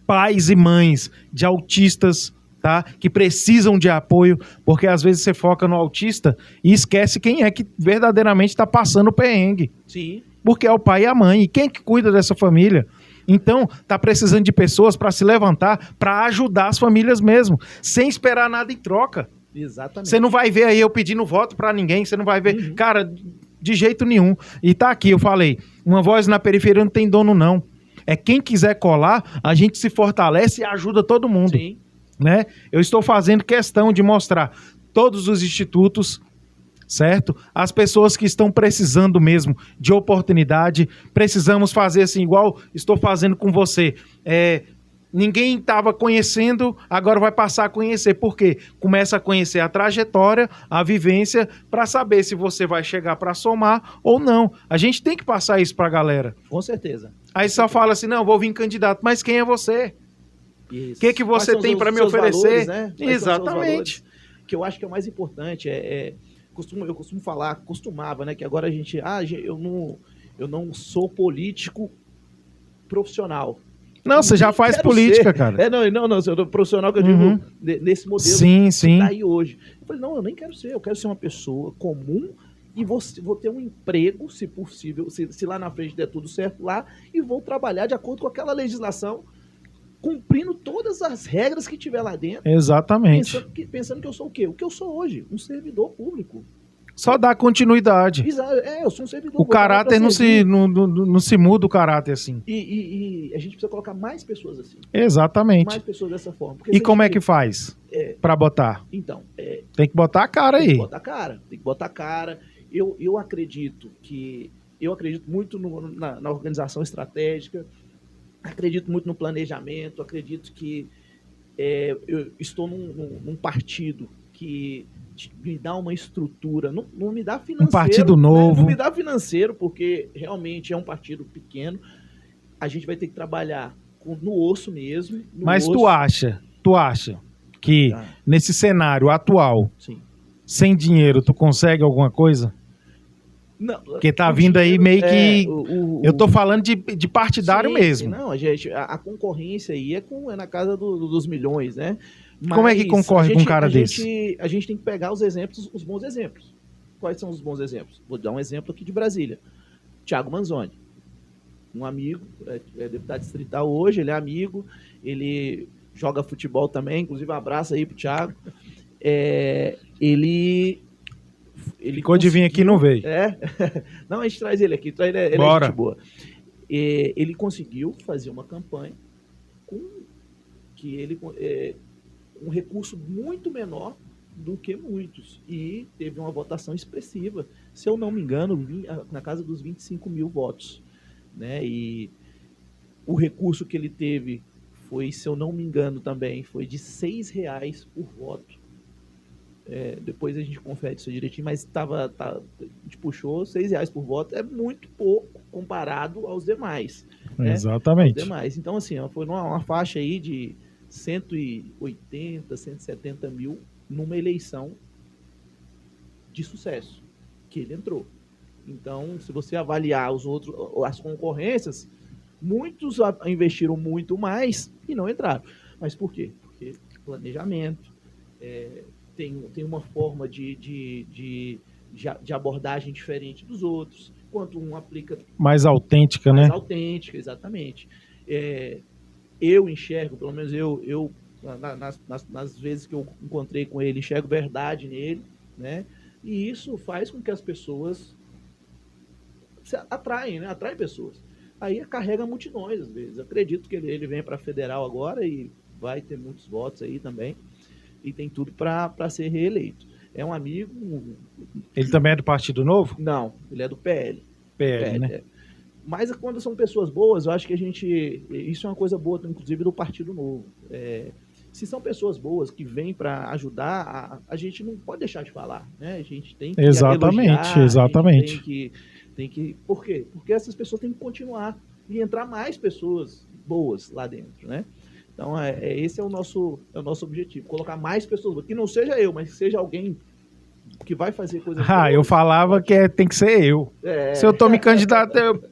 pais e mães de autistas, tá? Que precisam de apoio, porque às vezes você foca no autista e esquece quem é que verdadeiramente está passando o perrengue. Sim. Porque é o pai e a mãe. E quem que cuida dessa família? Então, tá precisando de pessoas para se levantar, para ajudar as famílias mesmo, sem esperar nada em troca. Exatamente. Você não vai ver aí eu pedindo voto para ninguém, você não vai ver, cara, de jeito nenhum. E tá aqui, eu falei, uma voz na periferia não tem dono não. Quem quiser colar, a gente se fortalece e ajuda todo mundo. Sim. Né? Eu estou fazendo questão de mostrar todos os institutos, certo? As pessoas que estão precisando mesmo de oportunidade, precisamos fazer assim, igual estou fazendo com você. Ninguém estava conhecendo, agora vai passar a conhecer. Por quê? Começa a conhecer a trajetória, a vivência, para saber se você vai chegar para somar ou não. A gente tem que passar isso para a galera. Com certeza. Aí só fala assim, não, vou vir candidato. Mas quem é você? O que você tem para me oferecer? Valores, né? Exatamente. Que eu acho que é o mais importante. Eu costumo falar, costumava, né? Que agora a gente. Eu não sou político profissional. Não, você já faz política, cara. Não, eu sou profissional que eu digo nesse modelo sim. que tá aí hoje. Eu falei, não, eu nem quero ser, eu quero ser uma pessoa comum e vou ter um emprego, se possível, se lá na frente der tudo certo lá, e vou trabalhar de acordo com aquela legislação cumprindo todas as regras que tiver lá dentro, Exatamente. pensando que eu sou o quê? O que eu sou hoje, um servidor público. Só dá continuidade. Eu sou um servidor. O caráter não se muda, o caráter assim. E a gente precisa colocar mais pessoas assim. Exatamente. Mais pessoas dessa forma. Porque E como é que faz pra botar? Então, tem que botar a cara aí. Tem que botar a cara. Eu acredito muito na organização estratégica, acredito muito no planejamento, acredito que eu estou num partido que me dá uma estrutura, não me dá financeiro. Um partido novo. Né? Não me dá financeiro, porque realmente é um partido pequeno. A gente vai ter que trabalhar no osso mesmo. Mas tu acha que nesse cenário atual, sim, sem dinheiro, tu consegue alguma coisa? Não, porque tá vindo aí meio que... eu tô falando de partidário, sim, mesmo. Não, a concorrência aí é na casa dos milhões, né? Mas como é que concorre com um cara desse? A gente tem que pegar os bons exemplos. Quais são os bons exemplos? Vou dar um exemplo aqui de Brasília. Thiago Manzoni. Um amigo, é deputado distrital hoje, ele é amigo, ele joga futebol também, inclusive um abraço aí pro Thiago. Ele ficou de vir aqui e não veio. Não, a gente traz ele aqui, ele é gente boa. Ele conseguiu fazer uma campanha com um recurso muito menor do que muitos. E teve uma votação expressiva, se eu não me engano, na casa dos 25 mil votos. Né? E o recurso que ele teve foi, se eu não me engano também, foi de R$6 por voto. Depois a gente confere isso direitinho, mas a gente puxou R$6 por voto, é muito pouco comparado aos demais. Exatamente. Aos demais. Então, assim, foi uma faixa aí de 180, 170 mil numa eleição de sucesso que ele entrou. Então, se você avaliar as concorrências, muitos investiram muito mais e não entraram. Mas por quê? Porque planejamento, tem uma forma de abordagem diferente dos outros, enquanto um aplica... mais autêntica, né? Mais autêntica, exatamente. Eu enxergo, pelo menos nas vezes que eu encontrei com ele, enxergo verdade nele, né? E isso faz com que as pessoas atraem, né? Atrai pessoas. Aí carrega multidões, às vezes. Acredito que ele vem para federal agora e vai ter muitos votos aí também. E tem tudo para ser reeleito. É um amigo... Ele também é do Partido Novo? Não, ele é do PL. PL, né? Mas quando são pessoas boas, eu acho que isso é uma coisa boa, inclusive, do Partido Novo. Se são pessoas boas que vêm para ajudar, a gente não pode deixar de falar, né? A gente tem que exatamente. Tem que... Por quê? Porque essas pessoas têm que continuar e entrar mais pessoas boas lá dentro, né? Então, esse é o nosso objetivo, colocar mais pessoas, que não seja eu, mas que seja alguém que vai fazer coisas boas. Eu falava que tem que ser eu. Se eu tô me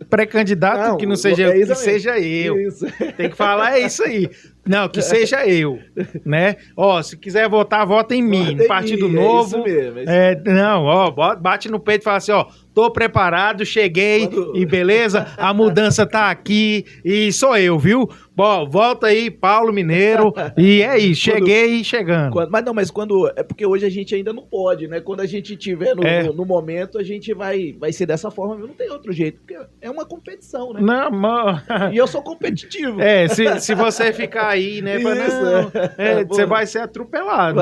pré-candidato, que não seja eu, que seja eu. Isso. Tem que falar isso aí. Não, que seja eu, né? Se quiser votar, vota em mim. No Partido Novo. É isso mesmo. Bate no peito e fala assim, tô preparado, cheguei e beleza, a mudança tá aqui e sou eu, viu? Volta aí, Paulo Mineiro, e é isso, cheguei chegando. Mas quando... É porque hoje a gente ainda não pode, né? Quando a gente tiver no momento, a gente vai ser dessa forma, não tem outro jeito, porque é uma competição, né? Não, mano. E eu sou competitivo. Se você ficar aí, né? Você vai ser atropelado.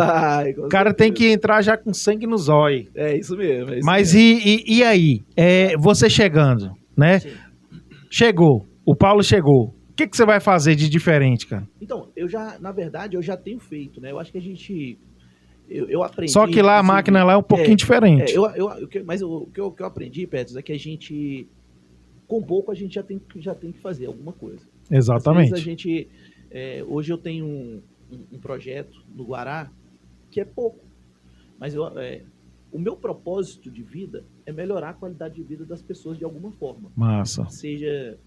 O cara tem que entrar já com sangue no zóio. É isso mesmo. Mas e aí? Você chegando, né? Sim. Chegou, o Paulo chegou. O que você vai fazer de diferente, cara? Então, na verdade, eu já tenho feito, né? Eu acho que a gente... Eu aprendi... Só que lá a máquina lá é um pouquinho diferente. Mas o que eu aprendi, Petros, é que a gente... Com pouco a gente já tem que fazer alguma coisa. Exatamente. Às vezes a gente... hoje eu tenho um projeto no Guará que é pouco. Mas o meu propósito de vida é melhorar a qualidade de vida das pessoas de alguma forma. Massa. Seja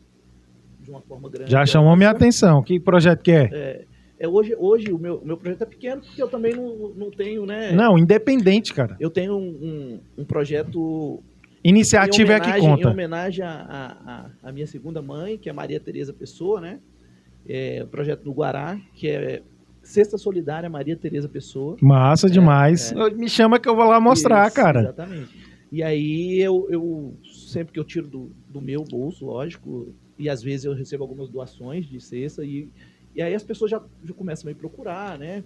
de uma forma grande. Já chamou minha atenção. Que projeto que é? Hoje o meu projeto é pequeno, porque eu também não tenho, né? Não, independente, cara. Eu tenho um projeto... Iniciativa é que conta. Em homenagem à minha segunda mãe, que é Maria Tereza Pessoa, né? o projeto no Guará, que é Cesta Solidária Maria Tereza Pessoa. Massa demais. Me chama que eu vou lá mostrar, Isso, cara. Exatamente. E aí eu sempre que eu tiro do meu bolso, lógico, e às vezes eu recebo algumas doações de cesta, e aí as pessoas já começam a me procurar, né?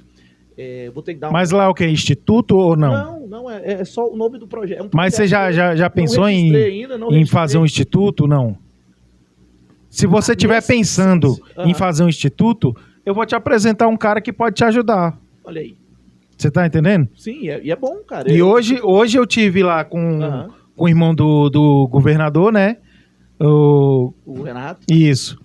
Vou ter que dar Mas lá é o que? Instituto ou não? Não, é só o nome do projeto. É um Mas você já pensou em fazer um instituto? Não. Se você estiver pensando em fazer um instituto, eu vou te apresentar um cara que pode te ajudar. Olha aí. Você tá entendendo? Sim, e é bom, cara. E hoje eu tive lá com o irmão do governador, né? O Renato. Isso.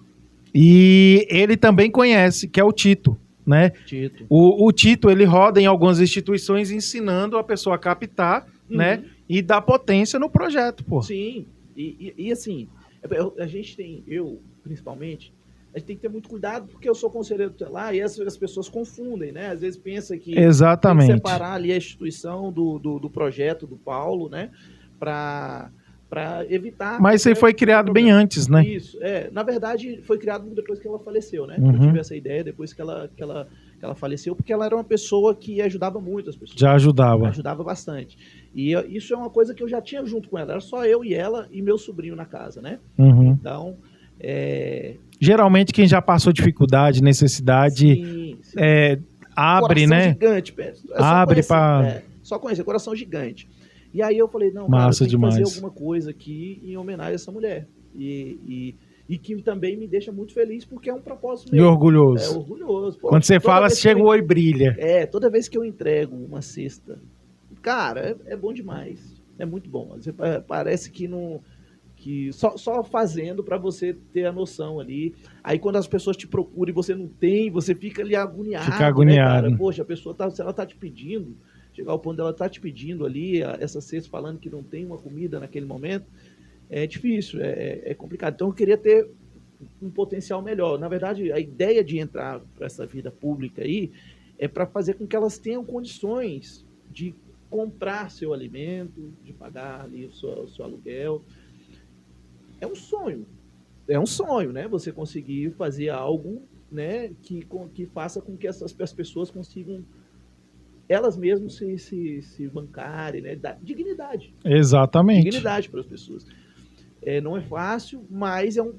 E ele também conhece, que é o Tito, né? Tito. O Tito, ele roda em algumas instituições ensinando a pessoa a captar, né? E dar potência no projeto, pô. Sim. E assim, a gente tem, eu principalmente, a gente tem que ter muito cuidado, porque eu sou conselheiro tutelar e as pessoas confundem, né? Às vezes pensa que Exatamente. tem que separar ali a instituição do projeto do Paulo, né? Para evitar... Mas isso aí foi criado bem antes, né? Isso, na verdade, foi criado depois que ela faleceu, né? Eu tive essa ideia depois que ela faleceu, porque ela era uma pessoa que ajudava muito as pessoas. Já ajudava. Ajudava bastante. E isso é uma coisa que eu já tinha junto com ela. Era só eu e ela e meu sobrinho na casa, né? Então, geralmente quem já passou dificuldade, necessidade, sim. abre, coração né? Gigante, abre para... só conhecer, coração gigante. E aí eu falei, não, massa cara, eu tenho demais. que fazer alguma coisa aqui em homenagem a essa mulher. E que também me deixa muito feliz, porque é um propósito meu. E orgulhoso. Orgulhoso. Pô, quando você fala, chega o oi brilha. Toda vez que eu entrego uma cesta, cara, é bom demais. É muito bom. Parece que não... que só fazendo para você ter a noção ali. Aí quando as pessoas te procuram e você não tem, você fica ali agoniado. Fica agoniado. Né, cara? Poxa, a pessoa se ela tá te pedindo, chegar ao ponto dela tá te pedindo ali, essa cesta falando que não tem uma comida naquele momento, é difícil, é complicado. Então eu queria ter um potencial melhor. Na verdade, a ideia de entrar para essa vida pública aí é para fazer com que elas tenham condições de comprar seu alimento, de pagar ali o seu aluguel. É um sonho, né? Você conseguir fazer algo, né, que faça com que as pessoas consigam elas mesmas se bancarem, né? Dar dignidade. Exatamente. Dignidade para as pessoas. Não é fácil, mas é um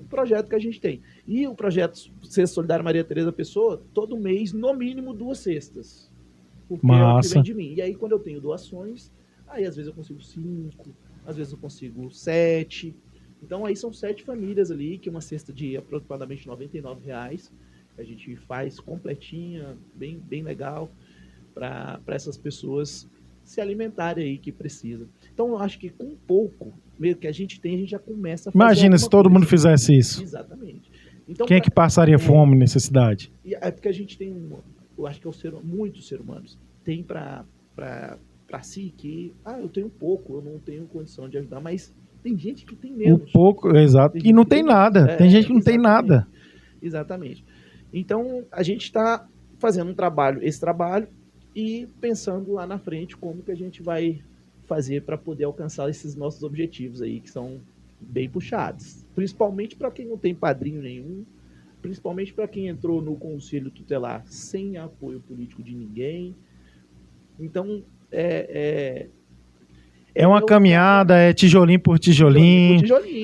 projeto que a gente tem. E o projeto Cesta Solidária Maria Tereza Pessoa, todo mês, no mínimo 2 cestas. Porque massa. É o que vem de mim. E aí, quando eu tenho doações, aí às vezes eu consigo 5, às vezes eu consigo 7. Então aí são 7 famílias ali, que uma cesta de aproximadamente R$99, que a gente faz completinha, bem legal, para essas pessoas se alimentarem aí que precisa. Então eu acho que com pouco, meio que a gente tem, a gente já começa a fazer. Imagina se todo coisa. mundo fizesse isso. Exatamente. Então, quem é que passaria fome, necessidade? É porque a gente tem, eu acho que muitos seres humanos tem para si que, eu tenho pouco, eu não tenho condição de ajudar, mas tem gente que tem menos. Um pouco, exato. E não tem nada. Tem gente que não tem nada. Exatamente. Então, a gente está fazendo esse trabalho, e pensando lá na frente como que a gente vai fazer para poder alcançar esses nossos objetivos aí, que são bem puxados. Principalmente para quem não tem padrinho nenhum, principalmente para quem entrou no Conselho Tutelar sem apoio político de ninguém. Então, é uma caminhada, é tijolinho por tijolinho,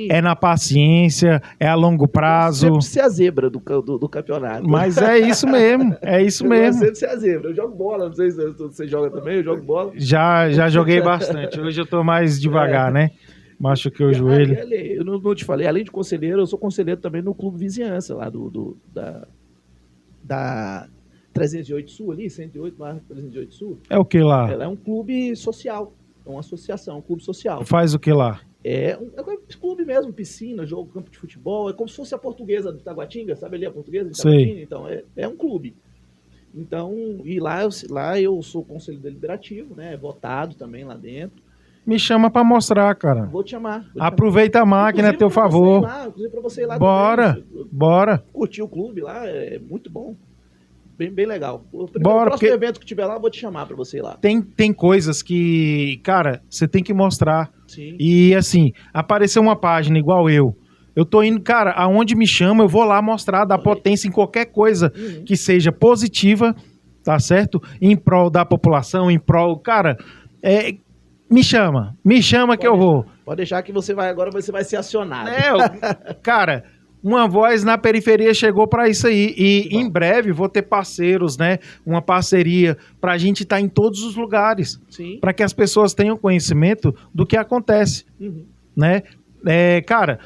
é na paciência, é a longo prazo. Eu sempre ser a zebra do campeonato. Mas é isso mesmo, Eu sempre ser a zebra. Eu jogo bola, não sei se você joga também, eu jogo bola. Já joguei bastante, hoje eu tô mais devagar, né? Machuquei o joelho. Eu não te falei, além de conselheiro, eu sou conselheiro também no Clube Vizinhança, lá da 308 Sul ali, 108 lá, 308 Sul. É o que lá? Ela é um clube social. É uma associação, um clube social. Faz o que lá? É um clube mesmo, piscina, jogo, campo de futebol. É como se fosse a Portuguesa do Taguatinga, sabe ali a Portuguesa de Taguatinga? Sei. Então, é um clube. Então, e lá eu sou conselho deliberativo, né? Votado também lá dentro. Me chama pra mostrar, cara. Vou te chamar. Aproveita a máquina a teu favor. Inclusive pra você ir lá bora, também. Bora. Curtir o clube lá, é muito bom. Bem legal. O próximo evento que tiver lá, eu vou te chamar pra você ir lá. Tem coisas que, cara, você tem que mostrar. Sim. E assim, apareceu uma página igual eu, Eu tô indo, cara, aonde me chama, eu vou lá mostrar, dar potência em qualquer coisa que seja positiva, tá certo? Em prol da população, em prol... Cara, me chama que eu vou. Pode deixar que você vai ser acionado. Cara, uma voz na periferia chegou para isso aí. E em breve vou ter parceiros, né? Uma parceria pra gente estar em todos os lugares. Para que as pessoas tenham conhecimento do que acontece, né? Cara,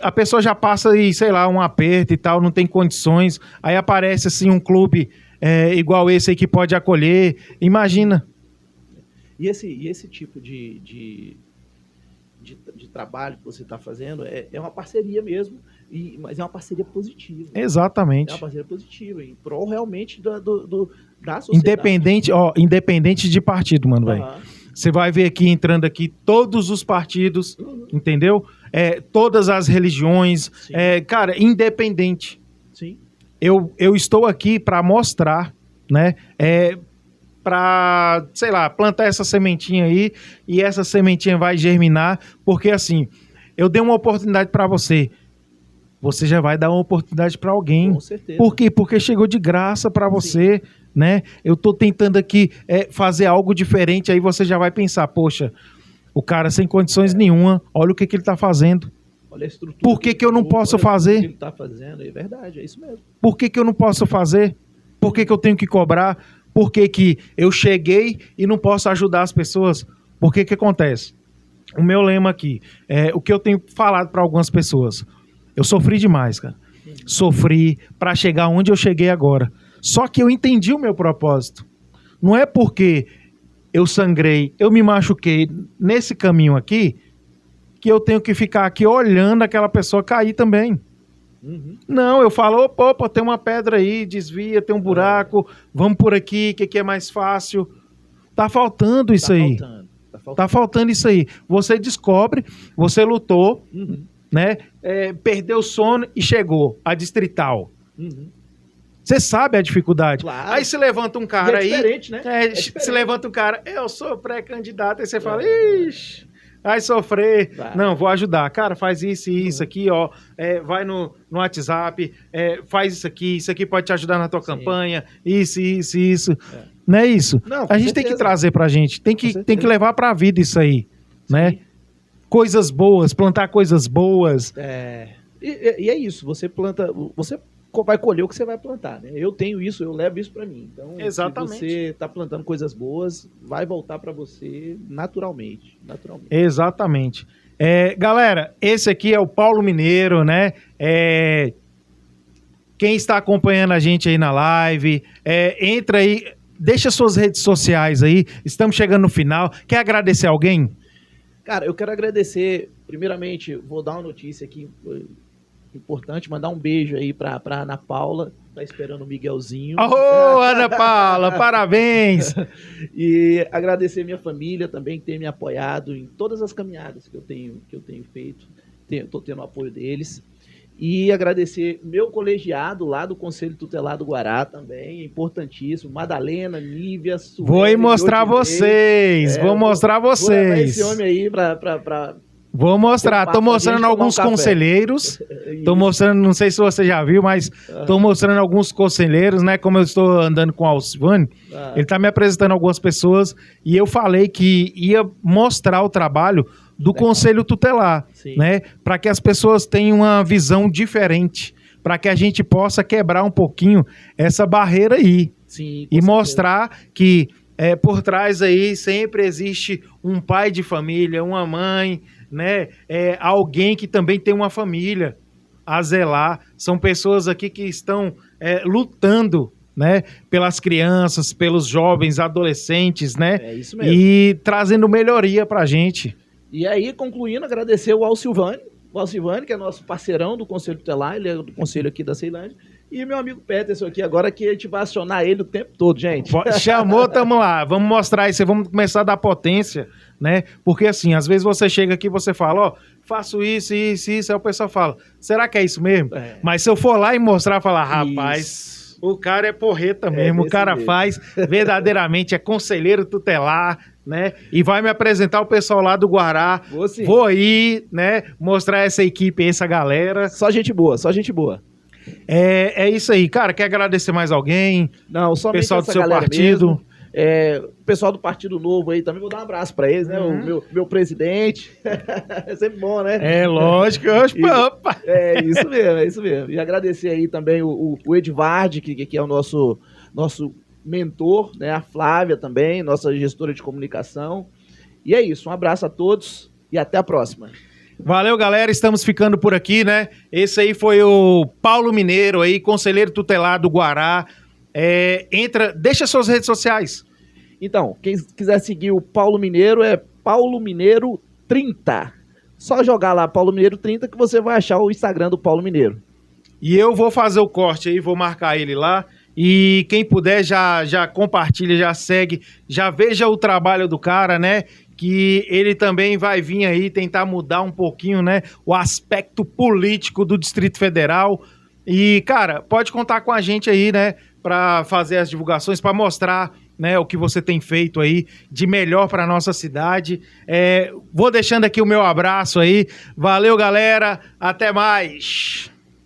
a pessoa já passa aí, sei lá, um aperto e tal, não tem condições. Aí aparece assim um clube igual esse aí que pode acolher. Imagina. E esse tipo de trabalho que você está fazendo é uma parceria mesmo, mas é uma parceria positiva. Exatamente. É uma parceria positiva, em prol realmente da sociedade. Independente de partido, mano, velho. Você vai ver aqui, entrando aqui, todos os partidos, entendeu? Todas as religiões, cara, independente. Sim. Eu estou aqui para mostrar, né? Para, sei lá, plantar essa sementinha aí e essa sementinha vai germinar, porque assim, eu dei uma oportunidade para você. Você já vai dar uma oportunidade para alguém. Com certeza. Por quê? Porque chegou de graça para você, né? Eu tô tentando aqui fazer algo diferente, aí você já vai pensar, poxa, o cara sem condições nenhuma, olha o que ele tá fazendo. Olha a estrutura. Por que eu não posso fazer? O que ele tá fazendo, é verdade, é isso mesmo. Por que eu não posso fazer? Por que eu tenho que cobrar? Por que eu cheguei e não posso ajudar as pessoas? Por que acontece? O meu lema aqui, o que eu tenho falado para algumas pessoas, eu sofri demais, cara. Sofri para chegar onde eu cheguei agora. Só que eu entendi o meu propósito. Não é porque eu sangrei, eu me machuquei nesse caminho aqui, que eu tenho que ficar aqui olhando aquela pessoa cair também. Não, eu falo, opa, tem uma pedra aí, desvia, tem um buraco, vamos por aqui, que é mais fácil. Tá faltando isso aí. Tá faltando isso aí. Você descobre, você lutou, né? Perdeu o sono e chegou a distrital. Você sabe a dificuldade. Claro. Aí se levanta um cara aí. Diferente, né? Se levanta um cara, eu sou pré-candidato, aí você fala, ixi. Vai sofrer. Não, vou ajudar. Cara, faz isso e isso aqui, ó. Vai no WhatsApp, faz isso aqui pode te ajudar na tua campanha. Isso. Não é isso? Não, a gente tem que trazer pra gente, tem que levar pra vida isso aí, né? Coisas boas, plantar coisas boas. E é isso, você planta, você vai colher o que você vai plantar, né? Eu tenho isso, eu levo isso para mim. Então, exatamente. Se você está plantando coisas boas, vai voltar para você naturalmente. Exatamente. Galera, esse aqui é o Paulo Mineiro, né? Quem está acompanhando a gente aí na live, entra aí, deixa suas redes sociais aí. Estamos chegando no final. Quer agradecer alguém? Cara, eu quero agradecer, primeiramente, vou dar uma notícia aqui importante, mandar um beijo aí pra Ana Paula, tá esperando o Miguelzinho. Ana Paula, parabéns! E agradecer minha família também, que tem me apoiado em todas as caminhadas que eu tenho feito, tô tendo o apoio deles. E agradecer meu colegiado lá do Conselho Tutelar do Guará também, importantíssimo. Madalena, Nívia, Sueli, vou mostrar vocês. Vou levar esse homem aí pra vou mostrar. Tô mostrando alguns conselheiros. Tô mostrando, não sei se você já viu, mas tô mostrando alguns conselheiros, né? Como eu estou andando com o Alcivane, ele tá me apresentando algumas pessoas e eu falei que ia mostrar o trabalho do Conselho Tutelar, né? Para que as pessoas tenham uma visão diferente, para que a gente possa quebrar um pouquinho essa barreira aí. Sim, e mostrar que por trás aí sempre existe um pai de família, uma mãe, né? Alguém que também tem uma família a zelar. São pessoas aqui que estão lutando, né, pelas crianças, pelos jovens, adolescentes, né? É isso mesmo. E trazendo melhoria pra gente. E aí, concluindo, agradecer o Alcivane, que é nosso parceirão do Conselho Tutelar, ele é do Conselho aqui da Ceilândia, e meu amigo Peterson aqui agora, que a gente vai acionar ele o tempo todo, gente. Chamou, tamo lá. Vamos mostrar isso, vamos começar a dar potência, né? Porque assim, às vezes você chega aqui e você fala, ó, faço isso, aí o pessoal fala, será que é isso mesmo? Mas se eu for lá e mostrar, falar, rapaz, O cara é porreta mesmo, o cara jeito. faz, verdadeiramente é conselheiro tutelar, né? E vai me apresentar o pessoal lá do Guará. Vou sim. Vou aí, né? Mostrar essa equipe, essa galera. Só gente boa, só gente boa. É isso aí, cara. Quer agradecer mais alguém? Não, somente Pessoal do essa seu galera partido. mesmo. O pessoal do Partido Novo aí também, vou dar um abraço pra eles, né? O meu presidente. É sempre bom, né? É lógico. Opa. É isso mesmo, é isso mesmo. E agradecer aí também o Edvard, que é o nosso mentor, né? A Flávia também, nossa gestora de comunicação. E é isso, um abraço a todos e até a próxima. Valeu, galera. Estamos ficando por aqui, né? Esse aí foi o Paulo Mineiro aí, conselheiro tutelar do Guará. Deixa suas redes sociais. Então, quem quiser seguir o Paulo Mineiro é Paulo Mineiro 30. Só jogar lá Paulo Mineiro 30 que você vai achar o Instagram do Paulo Mineiro. E eu vou fazer o corte aí, vou marcar ele lá. E quem puder já compartilha, já segue, já veja o trabalho do cara, né? Que ele também vai vir aí tentar mudar um pouquinho, né? O aspecto político do Distrito Federal. E, cara, pode contar com a gente aí, né? Para fazer as divulgações, para mostrar, né, o que você tem feito aí de melhor para nossa cidade. Vou deixando aqui o meu abraço aí. Valeu, galera. Até mais.